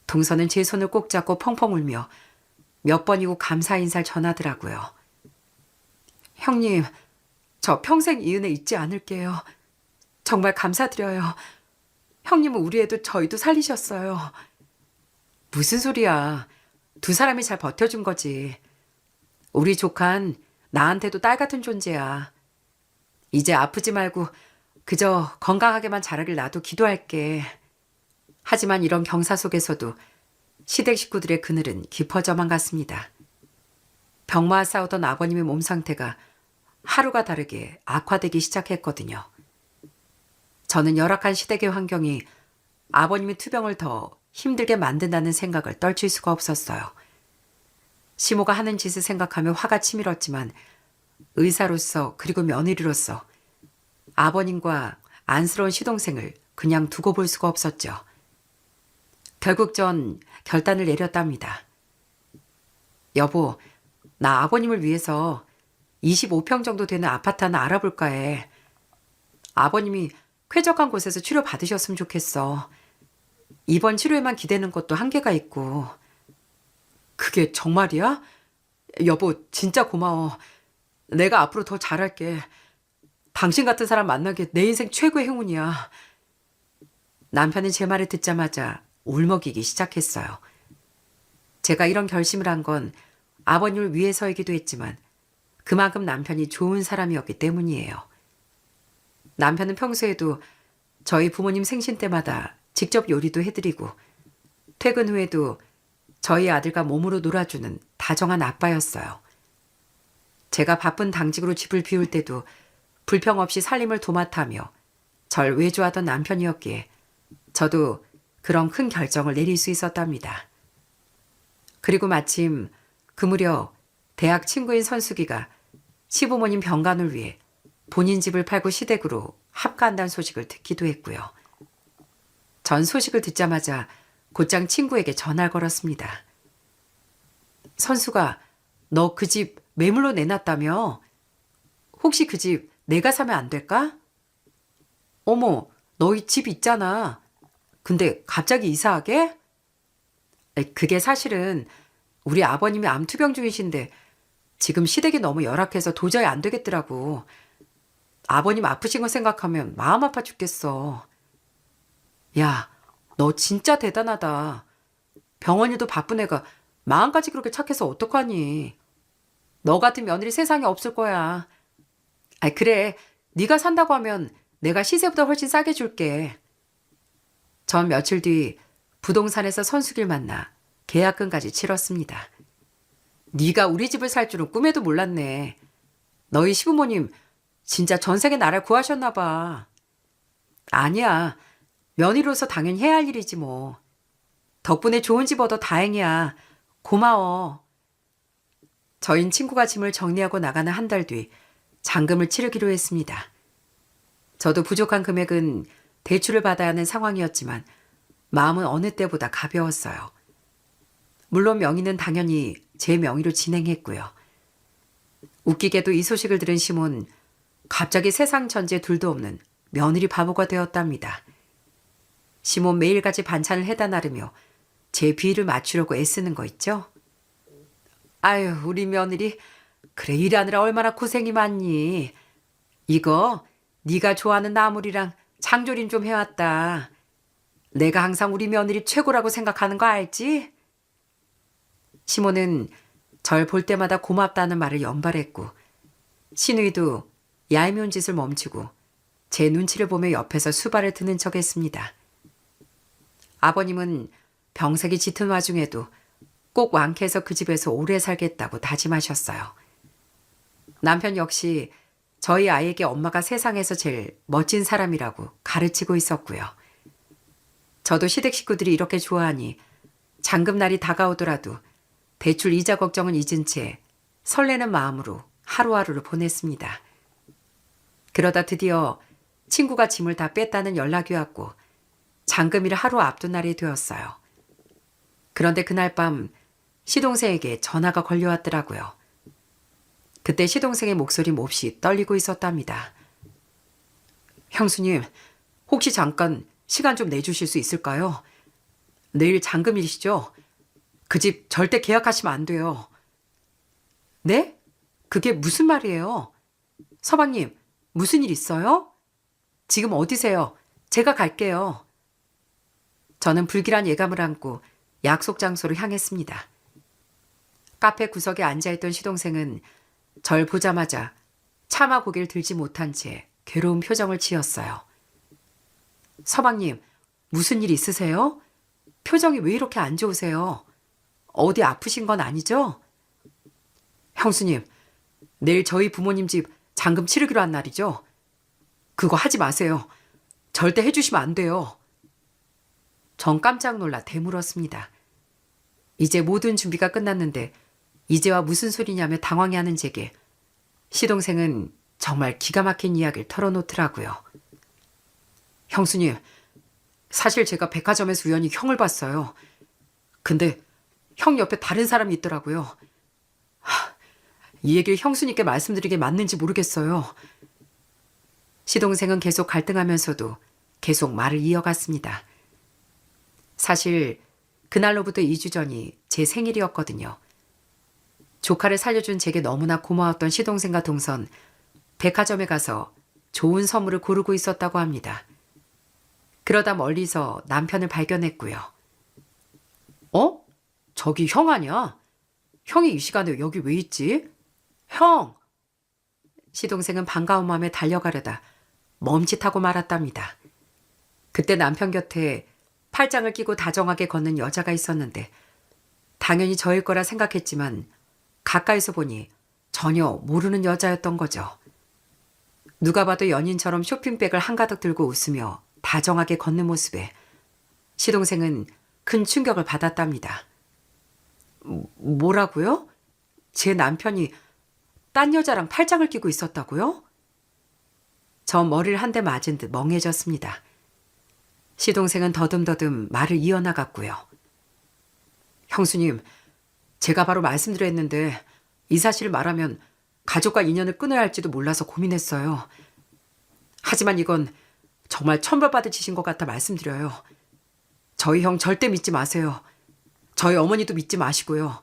동서는 제 손을 꼭 잡고 펑펑 울며 몇 번이고 감사 인사를 전하더라고요. 형님, 저 평생 이 은혜 잊지 않을게요. 정말 감사드려요. 형님은 우리 애도 저희도 살리셨어요. 무슨 소리야. 두 사람이 잘 버텨준 거지. 우리 조칸 나한테도 딸 같은 존재야. 이제 아프지 말고 그저 건강하게만 자라길 나도 기도할게. 하지만 이런 경사 속에서도 시댁 식구들의 그늘은 깊어져만 갔습니다. 병마와 싸우던 아버님의 몸 상태가 하루가 다르게 악화되기 시작했거든요. 저는 열악한 시댁의 환경이 아버님의 투병을 더 힘들게 만든다는 생각을 떨칠 수가 없었어요. 시모가 하는 짓을 생각하며 화가 치밀었지만 의사로서 그리고 며느리로서 아버님과 안쓰러운 시동생을 그냥 두고 볼 수가 없었죠. 결국 전 결단을 내렸답니다. 여보, 나 아버님을 위해서 25평 정도 되는 아파트 하나 알아볼까 해. 아버님이 쾌적한 곳에서 치료받으셨으면 좋겠어. 이번 치료에만 기대는 것도 한계가 있고. 그게 정말이야? 여보, 진짜 고마워. 내가 앞으로 더 잘할게. 당신 같은 사람 만나게 내 인생 최고의 행운이야. 남편은 제 말을 듣자마자 울먹이기 시작했어요. 제가 이런 결심을 한 건 아버님을 위해서이기도 했지만 그만큼 남편이 좋은 사람이었기 때문이에요. 남편은 평소에도 저희 부모님 생신 때마다 직접 요리도 해드리고 퇴근 후에도 저희 아들과 몸으로 놀아주는 다정한 아빠였어요. 제가 바쁜 당직으로 집을 비울 때도 불평 없이 살림을 도맡아며 절 외조하던 남편이었기에 저도 그런 큰 결정을 내릴 수 있었답니다. 그리고 마침 그 무렵 대학 친구인 선숙이가 시부모님 병간을 위해 본인 집을 팔고 시댁으로 합가한다는 소식을 듣기도 했고요. 전 소식을 듣자마자 곧장 친구에게 전화를 걸었습니다. 선수가 너 그 집 매물로 내놨다며? 혹시 그 집 내가 사면 안 될까? 어머, 너희 집 있잖아. 근데 갑자기 이사하게? 그게 사실은 우리 아버님이 암투병 중이신데 지금 시댁이 너무 열악해서 도저히 안 되겠더라고. 아버님 아프신 거 생각하면 마음 아파 죽겠어. 야, 너 진짜 대단하다. 병원 일도 바쁜 애가 마음까지 그렇게 착해서 어떡하니. 너 같은 며느리 세상에 없을 거야. 그래, 네가 산다고 하면 내가 시세보다 훨씬 싸게 줄게. 전 며칠 뒤 부동산에서 선숙이를 만나 계약금까지 치렀습니다. 네가 우리 집을 살 줄은 꿈에도 몰랐네. 너희 시부모님 진짜 전생에 나를 구하셨나 봐. 아니야. 며느리로서 당연히 해야 할 일이지 뭐. 덕분에 좋은 집 얻어 다행이야. 고마워. 저흰 친구가 짐을 정리하고 나가는 한 달 뒤 잔금을 치르기로 했습니다. 저도 부족한 금액은 대출을 받아야 하는 상황이었지만 마음은 어느 때보다 가벼웠어요. 물론 명의는 당연히 제 명의로 진행했고요. 웃기게도 이 소식을 들은 시몬 갑자기 세상 전지에 둘도 없는 며느리 바보가 되었답니다. 시몬 매일같이 반찬을 해다 나르며 제 비위를 맞추려고 애쓰는 거 있죠? 아유, 우리 며느리 그래 일하느라 얼마나 고생이 많니. 이거 네가 좋아하는 나물이랑 장조림 좀 해왔다. 내가 항상 우리 며느리 최고라고 생각하는 거 알지? 시몬은 절 볼 때마다 고맙다는 말을 연발했고 신우이도 얄미운 짓을 멈추고 제 눈치를 보며 옆에서 수발을 드는 척했습니다. 아버님은 병색이 짙은 와중에도 꼭 완쾌해서 그 집에서 오래 살겠다고 다짐하셨어요. 남편 역시 저희 아이에게 엄마가 세상에서 제일 멋진 사람이라고 가르치고 있었고요. 저도 시댁 식구들이 이렇게 좋아하니 잔금날이 다가오더라도 대출 이자 걱정은 잊은 채 설레는 마음으로 하루하루를 보냈습니다. 그러다 드디어 친구가 짐을 다 뺐다는 연락이 왔고 잔금일을 하루 앞둔 날이 되었어요. 그런데 그날 밤 시동생에게 전화가 걸려왔더라고요. 그때 시동생의 목소리 몹시 떨리고 있었답니다. 형수님, 혹시 잠깐 시간 좀 내주실 수 있을까요? 내일 잔금일이시죠? 그 집 절대 계약하시면 안 돼요. 네? 그게 무슨 말이에요? 서방님, 무슨 일 있어요? 지금 어디세요? 제가 갈게요. 저는 불길한 예감을 안고 약속 장소로 향했습니다. 카페 구석에 앉아있던 시동생은 절 보자마자 차마 고개를 들지 못한 채 괴로운 표정을 지었어요. 서방님, 무슨 일 있으세요? 표정이 왜 이렇게 안 좋으세요? 어디 아프신 건 아니죠? 형수님, 내일 저희 부모님 집 잔금 치르기로 한 날이죠? 그거 하지 마세요. 절대 해주시면 안 돼요. 전 깜짝 놀라 되물었습니다. 이제 모든 준비가 끝났는데 이제와 무슨 소리냐며 당황해하는 제게 시동생은 정말 기가 막힌 이야기를 털어놓더라고요. 형수님, 사실 제가 백화점에서 우연히 형을 봤어요. 근데 형 옆에 다른 사람이 있더라고요. 이 얘기를 형수님께 말씀드리게 맞는지 모르겠어요. 시동생은 계속 갈등하면서도 계속 말을 이어갔습니다. 사실 그날로부터 2주 전이 제 생일이었거든요. 조카를 살려준 제게 너무나 고마웠던 시동생과 동선 백화점에 가서 좋은 선물을 고르고 있었다고 합니다. 그러다 멀리서 남편을 발견했고요. 어? 저기 형 아니야? 형이 이 시간에 여기 왜 있지? 형! 시동생은 반가운 마음에 달려가려다 멈칫하고 말았답니다. 그때 남편 곁에 팔짱을 끼고 다정하게 걷는 여자가 있었는데 당연히 저일 거라 생각했지만 가까이서 보니 전혀 모르는 여자였던 거죠. 누가 봐도 연인처럼 쇼핑백을 한가득 들고 웃으며 다정하게 걷는 모습에 시동생은 큰 충격을 받았답니다. 뭐라고요? 제 남편이 딴 여자랑 팔짱을 끼고 있었다고요? 저 머리를 한 대 맞은 듯 멍해졌습니다. 시동생은 더듬더듬 말을 이어나갔고요. 형수님, 제가 바로 말씀드렸는데 이 사실을 말하면 가족과 인연을 끊어야 할지도 몰라서 고민했어요. 하지만 이건 정말 천벌받을 짓인 것 같아 말씀드려요. 저희 형 절대 믿지 마세요. 저희 어머니도 믿지 마시고요.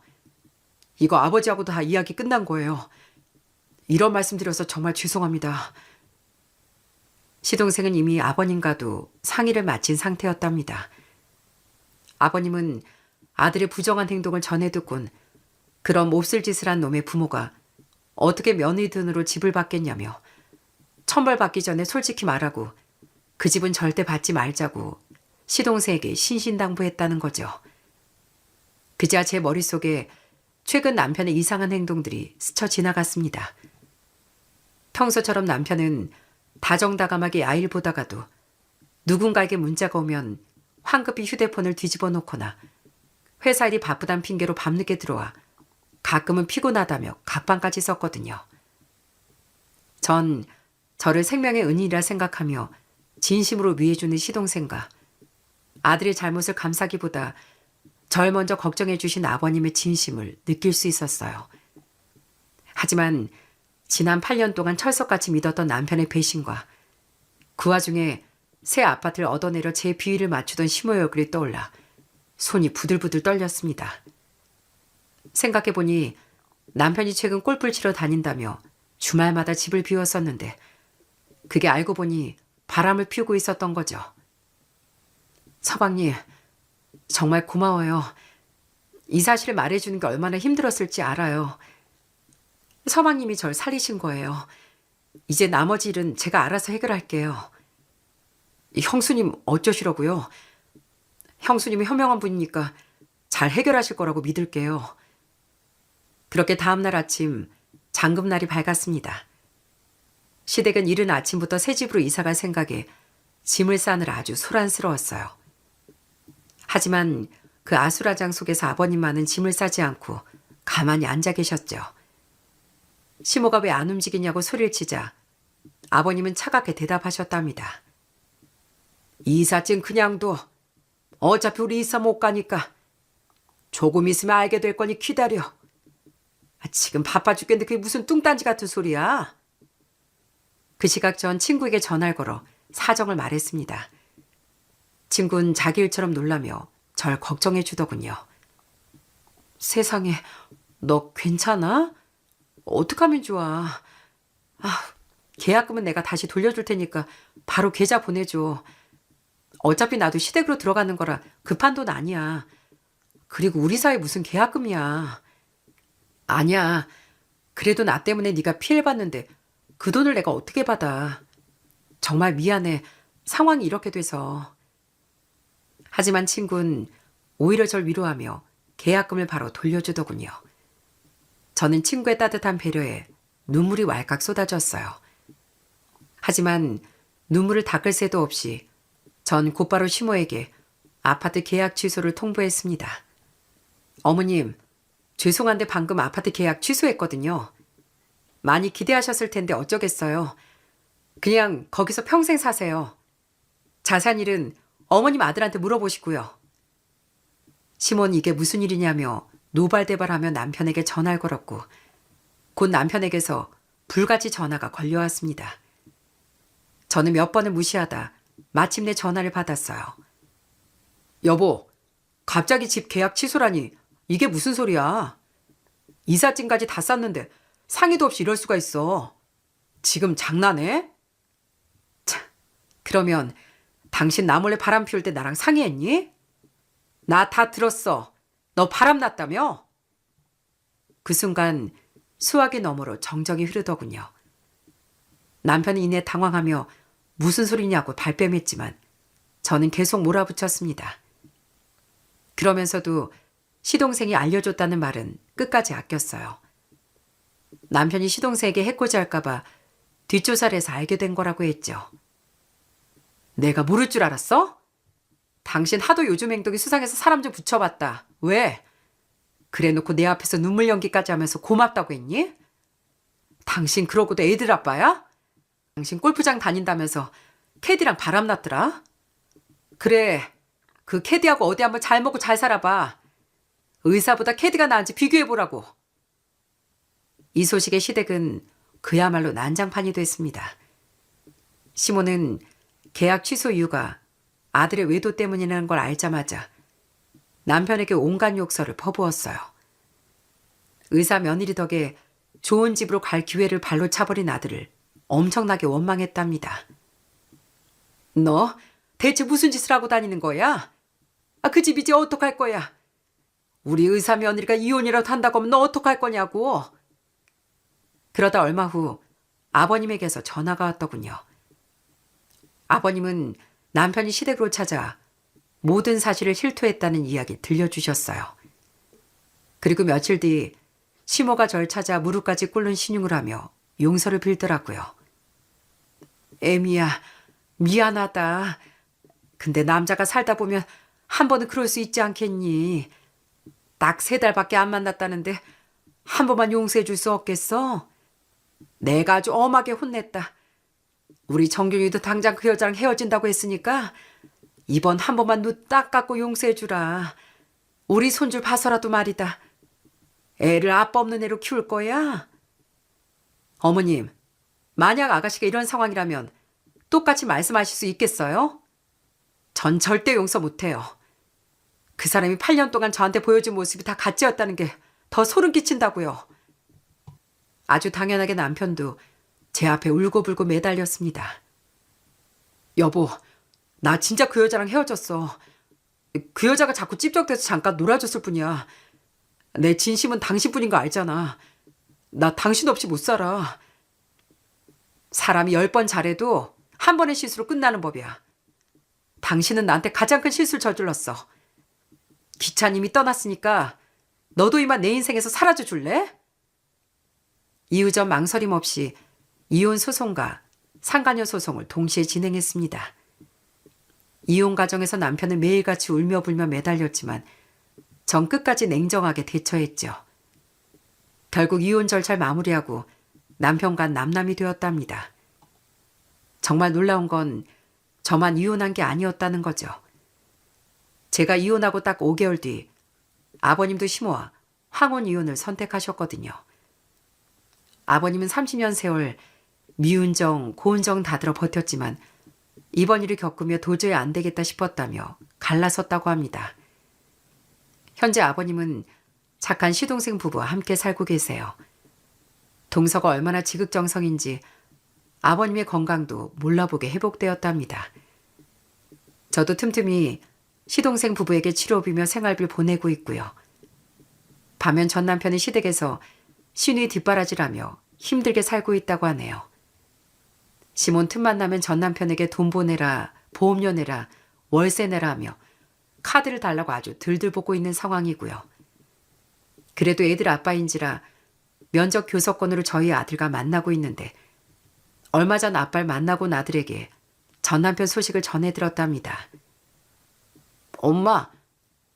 이거 아버지하고도 다 이야기 끝난 거예요. 이런 말씀 드려서 정말 죄송합니다. 시동생은 이미 아버님과도 상의를 마친 상태였답니다. 아버님은 아들의 부정한 행동을 전해 듣곤 그런 몹쓸 짓을 한 놈의 부모가 어떻게 며느리 돈으로 집을 받겠냐며 천벌받기 전에 솔직히 말하고 그 집은 절대 받지 말자고 시동생에게 신신당부했다는 거죠. 그제야 제 머릿속에 최근 남편의 이상한 행동들이 스쳐 지나갔습니다. 평소처럼 남편은 다정다감하게 아이를 보다가도 누군가에게 문자가 오면 황급히 휴대폰을 뒤집어 놓거나 회사 일이 바쁘단 핑계로 밤늦게 들어와 가끔은 피곤하다며 각방까지 썼거든요. 전 저를 생명의 은인이라 생각하며 진심으로 위해주는 시동생과 아들의 잘못을 감싸기보다 절 먼저 걱정해 주신 아버님의 진심을 느낄 수 있었어요. 하지만 지난 8년 동안 철석같이 믿었던 남편의 배신과 그 와중에 새 아파트를 얻어내려 제 비위를 맞추던 심호의 얼굴이 떠올라 손이 부들부들 떨렸습니다. 생각해보니 남편이 최근 골프를 치러 다닌다며 주말마다 집을 비웠었는데 그게 알고 보니 바람을 피우고 있었던 거죠. 서방님, 정말 고마워요. 이 사실을 말해주는 게 얼마나 힘들었을지 알아요. 서방님이 절 살리신 거예요. 이제 나머지 일은 제가 알아서 해결할게요. 형수님 어쩌시려고요? 형수님이 현명한 분이니까 잘 해결하실 거라고 믿을게요. 그렇게 다음날 아침 잔금날이 밝았습니다. 시댁은 이른 아침부터 새 집으로 이사갈 생각에 짐을 싸느라 아주 소란스러웠어요. 하지만 그 아수라장 속에서 아버님만은 짐을 싸지 않고 가만히 앉아 계셨죠. 시모가 왜 안 움직이냐고 소리를 치자 아버님은 차갑게 대답하셨답니다. 이삿짐 그냥 둬. 어차피 우리 이사 못 가니까. 조금 있으면 알게 될 거니 기다려. 지금 바빠 죽겠는데 그게 무슨 뚱딴지 같은 소리야. 그 시각 전 친구에게 전화를 걸어 사정을 말했습니다. 친구는 자기 일처럼 놀라며 절 걱정해 주더군요. 세상에, 너 괜찮아? 어떡하면 좋아. 계약금은 내가 다시 돌려줄 테니까 바로 계좌 보내줘. 어차피 나도 시댁으로 들어가는 거라 급한 돈 아니야. 그리고 우리 사이 무슨 계약금이야. 아니야. 그래도 나 때문에 네가 피해를 봤는데 그 돈을 내가 어떻게 받아. 정말 미안해. 상황이 이렇게 돼서. 하지만 친구는 오히려 절 위로하며 계약금을 바로 돌려주더군요. 저는 친구의 따뜻한 배려에 눈물이 왈칵 쏟아졌어요. 하지만 눈물을 닦을 새도 없이 전 곧바로 시모에게 아파트 계약 취소를 통보했습니다. 어머님, 죄송한데 방금 아파트 계약 취소했거든요. 많이 기대하셨을 텐데 어쩌겠어요. 그냥 거기서 평생 사세요. 자산일은 어머님 아들한테 물어보시고요. 시몬이 이게 무슨 일이냐며 노발대발하며 남편에게 전화를 걸었고 곧 남편에게서 불같이 전화가 걸려왔습니다. 저는 몇 번을 무시하다 마침내 전화를 받았어요. 여보, 갑자기 집 계약 취소라니 이게 무슨 소리야? 이삿짐까지 다 쌌는데 상의도 없이 이럴 수가 있어. 지금 장난해? 참, 그러면 당신 나 몰래 바람 피울 때 나랑 상의했니? 나 다 들었어. 너 바람 났다며? 그 순간 수화기 너머로 정적이 흐르더군요. 남편은 이내 당황하며 무슨 소리냐고 발뺌했지만 저는 계속 몰아붙였습니다. 그러면서도 시동생이 알려줬다는 말은 끝까지 아꼈어요. 남편이 시동생에게 해코지 할까봐 뒷조사를 해서 알게 된 거라고 했죠. 내가 모를 줄 알았어? 당신 하도 요즘 행동이 수상해서 사람 좀 붙여봤다. 왜? 그래놓고 내 앞에서 눈물 연기까지 하면서 고맙다고 했니? 당신 그러고도 애들 아빠야? 당신 골프장 다닌다면서 캐디랑 바람났더라? 그래, 그 캐디하고 어디 한번 잘 먹고 잘 살아봐. 의사보다 캐디가 나은지 비교해보라고. 이 소식에 시댁은 그야말로 난장판이 됐습니다. 시모는 계약 취소 이유가 아들의 외도 때문이라는 걸 알자마자 남편에게 온갖 욕설을 퍼부었어요. 의사 며느리 덕에 좋은 집으로 갈 기회를 발로 차버린 아들을 엄청나게 원망했답니다. 너 대체 무슨 짓을 하고 다니는 거야? 그 집 이제 어떡할 거야? 우리 의사 며느리가 이혼이라도 한다고 하면 너 어떡할 거냐고. 그러다 얼마 후 아버님에게서 전화가 왔더군요. 아버님은 남편이 시댁으로 찾아 모든 사실을 실토했다는 이야기 들려주셨어요. 그리고 며칠 뒤 시모가 절 찾아 무릎까지 꿇는 신용을 하며 용서를 빌더라고요. 애미야, 미안하다. 근데 남자가 살다 보면 한 번은 그럴 수 있지 않겠니? 딱 3달밖에 안 만났다는데 한 번만 용서해 줄 수 없겠어? 내가 아주 엄하게 혼냈다. 우리 정균이도 당장 그 여자랑 헤어진다고 했으니까 이번 한 번만 눈 딱 감고 용서해 주라. 우리 손줄 봐서라도 말이다. 애를 아빠 없는 애로 키울 거야? 어머님, 만약 아가씨가 이런 상황이라면 똑같이 말씀하실 수 있겠어요? 전 절대 용서 못해요. 그 사람이 8년 동안 저한테 보여준 모습이 다 가짜였다는 게 더 소름 끼친다고요. 아주 당연하게 남편도 제 앞에 울고불고 매달렸습니다. 여보, 나 진짜 그 여자랑 헤어졌어. 그 여자가 자꾸 찝적대서 잠깐 놀아줬을 뿐이야. 내 진심은 당신뿐인 거 알잖아. 나 당신 없이 못 살아. 사람이 10번 잘해도 한 번의 실수로 끝나는 법이야. 당신은 나한테 가장 큰 실수를 저질렀어. 기차님이 떠났으니까 너도 이만 내 인생에서 사라져 줄래? 이후전 망설임 없이 이혼 소송과 상간녀 소송을 동시에 진행했습니다. 이혼 과정에서 남편은 매일같이 울며 불며 매달렸지만 전 끝까지 냉정하게 대처했죠. 결국 이혼 절차를 마무리하고 남편과 남남이 되었답니다. 정말 놀라운 건 저만 이혼한 게 아니었다는 거죠. 제가 이혼하고 딱 5개월 뒤 아버님도 심호와 황혼 이혼을 선택하셨거든요. 아버님은 30년 세월 미운정, 고운정 다들어 버텼지만 이번 일을 겪으며 도저히 안 되겠다 싶었다며 갈라섰다고 합니다. 현재 아버님은 착한 시동생 부부와 함께 살고 계세요. 동서가 얼마나 지극정성인지 아버님의 건강도 몰라보게 회복되었답니다. 저도 틈틈이 시동생 부부에게 치료비며 생활비를 보내고 있고요. 반면 전 남편은 시댁에서 신우이 뒷바라지라며 힘들게 살고 있다고 하네요. 시몬 틈만 나면 전 남편에게 돈 보내라, 보험료 내라, 월세 내라 하며 카드를 달라고 아주 들들 볶고 있는 상황이고요. 그래도 애들 아빠인지라 면접 교섭권으로 저희 아들과 만나고 있는데 얼마 전 아빠를 만나고 온 아들에게 전 남편 소식을 전해들었답니다. 엄마,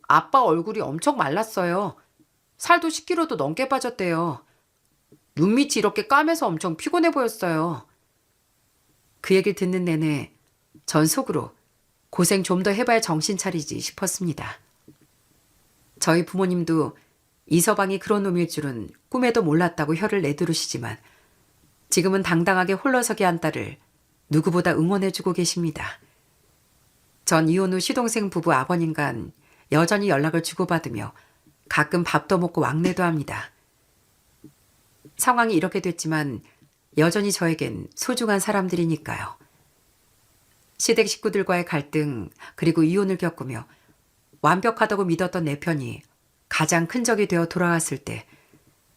아빠 얼굴이 엄청 말랐어요. 살도 10kg도 넘게 빠졌대요. 눈밑이 이렇게 까매서 엄청 피곤해 보였어요. 그 얘기를 듣는 내내 전 속으로 고생 좀 더 해봐야 정신 차리지 싶었습니다. 저희 부모님도 이서방이 그런 놈일 줄은 꿈에도 몰랐다고 혀를 내두르시지만 지금은 당당하게 홀러서기 한 딸을 누구보다 응원해주고 계십니다. 전 이혼 후 시동생 부부 아버님과 여전히 연락을 주고받으며 가끔 밥도 먹고 왕래도 합니다. 상황이 이렇게 됐지만 여전히 저에겐 소중한 사람들이니까요. 시댁 식구들과의 갈등 그리고 이혼을 겪으며 완벽하다고 믿었던 내 편이 가장 큰 적이 되어 돌아왔을 때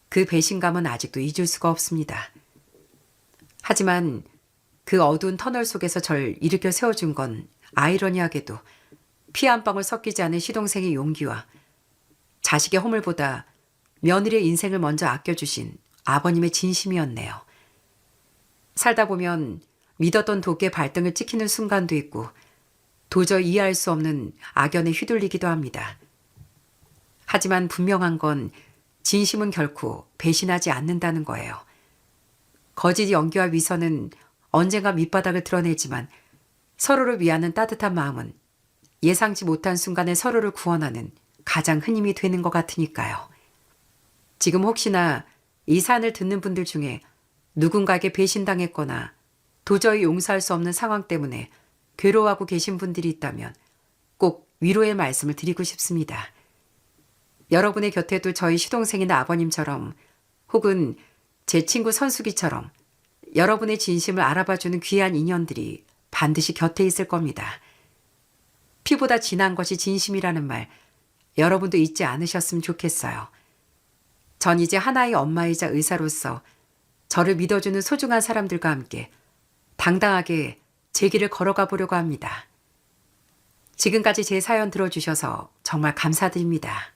그 배신감은 아직도 잊을 수가 없습니다. 하지만 그 어두운 터널 속에서 절 일으켜 세워준 건 아이러니하게도 피 한 방울 섞이지 않은 시동생의 용기와 자식의 허물보다 며느리의 인생을 먼저 아껴주신 아버님의 진심이었네요. 살다 보면 믿었던 도끼의 발등을 찍히는 순간도 있고 도저히 이해할 수 없는 악연에 휘둘리기도 합니다. 하지만 분명한 건 진심은 결코 배신하지 않는다는 거예요. 거짓 연기와 위선은 언젠가 밑바닥을 드러내지만 서로를 위하는 따뜻한 마음은 예상치 못한 순간에 서로를 구원하는 가장 큰 힘이 되는 것 같으니까요. 지금 혹시나 이 사연을 듣는 분들 중에 누군가에게 배신당했거나 도저히 용서할 수 없는 상황 때문에 괴로워하고 계신 분들이 있다면 꼭 위로의 말씀을 드리고 싶습니다. 여러분의 곁에도 저희 시동생이나 아버님처럼 혹은 제 친구 선숙이처럼 여러분의 진심을 알아봐주는 귀한 인연들이 반드시 곁에 있을 겁니다. 피보다 진한 것이 진심이라는 말 여러분도 잊지 않으셨으면 좋겠어요. 전 이제 하나의 엄마이자 의사로서 저를 믿어주는 소중한 사람들과 함께 당당하게 제 길을 걸어가 보려고 합니다. 지금까지 제 사연 들어주셔서 정말 감사드립니다.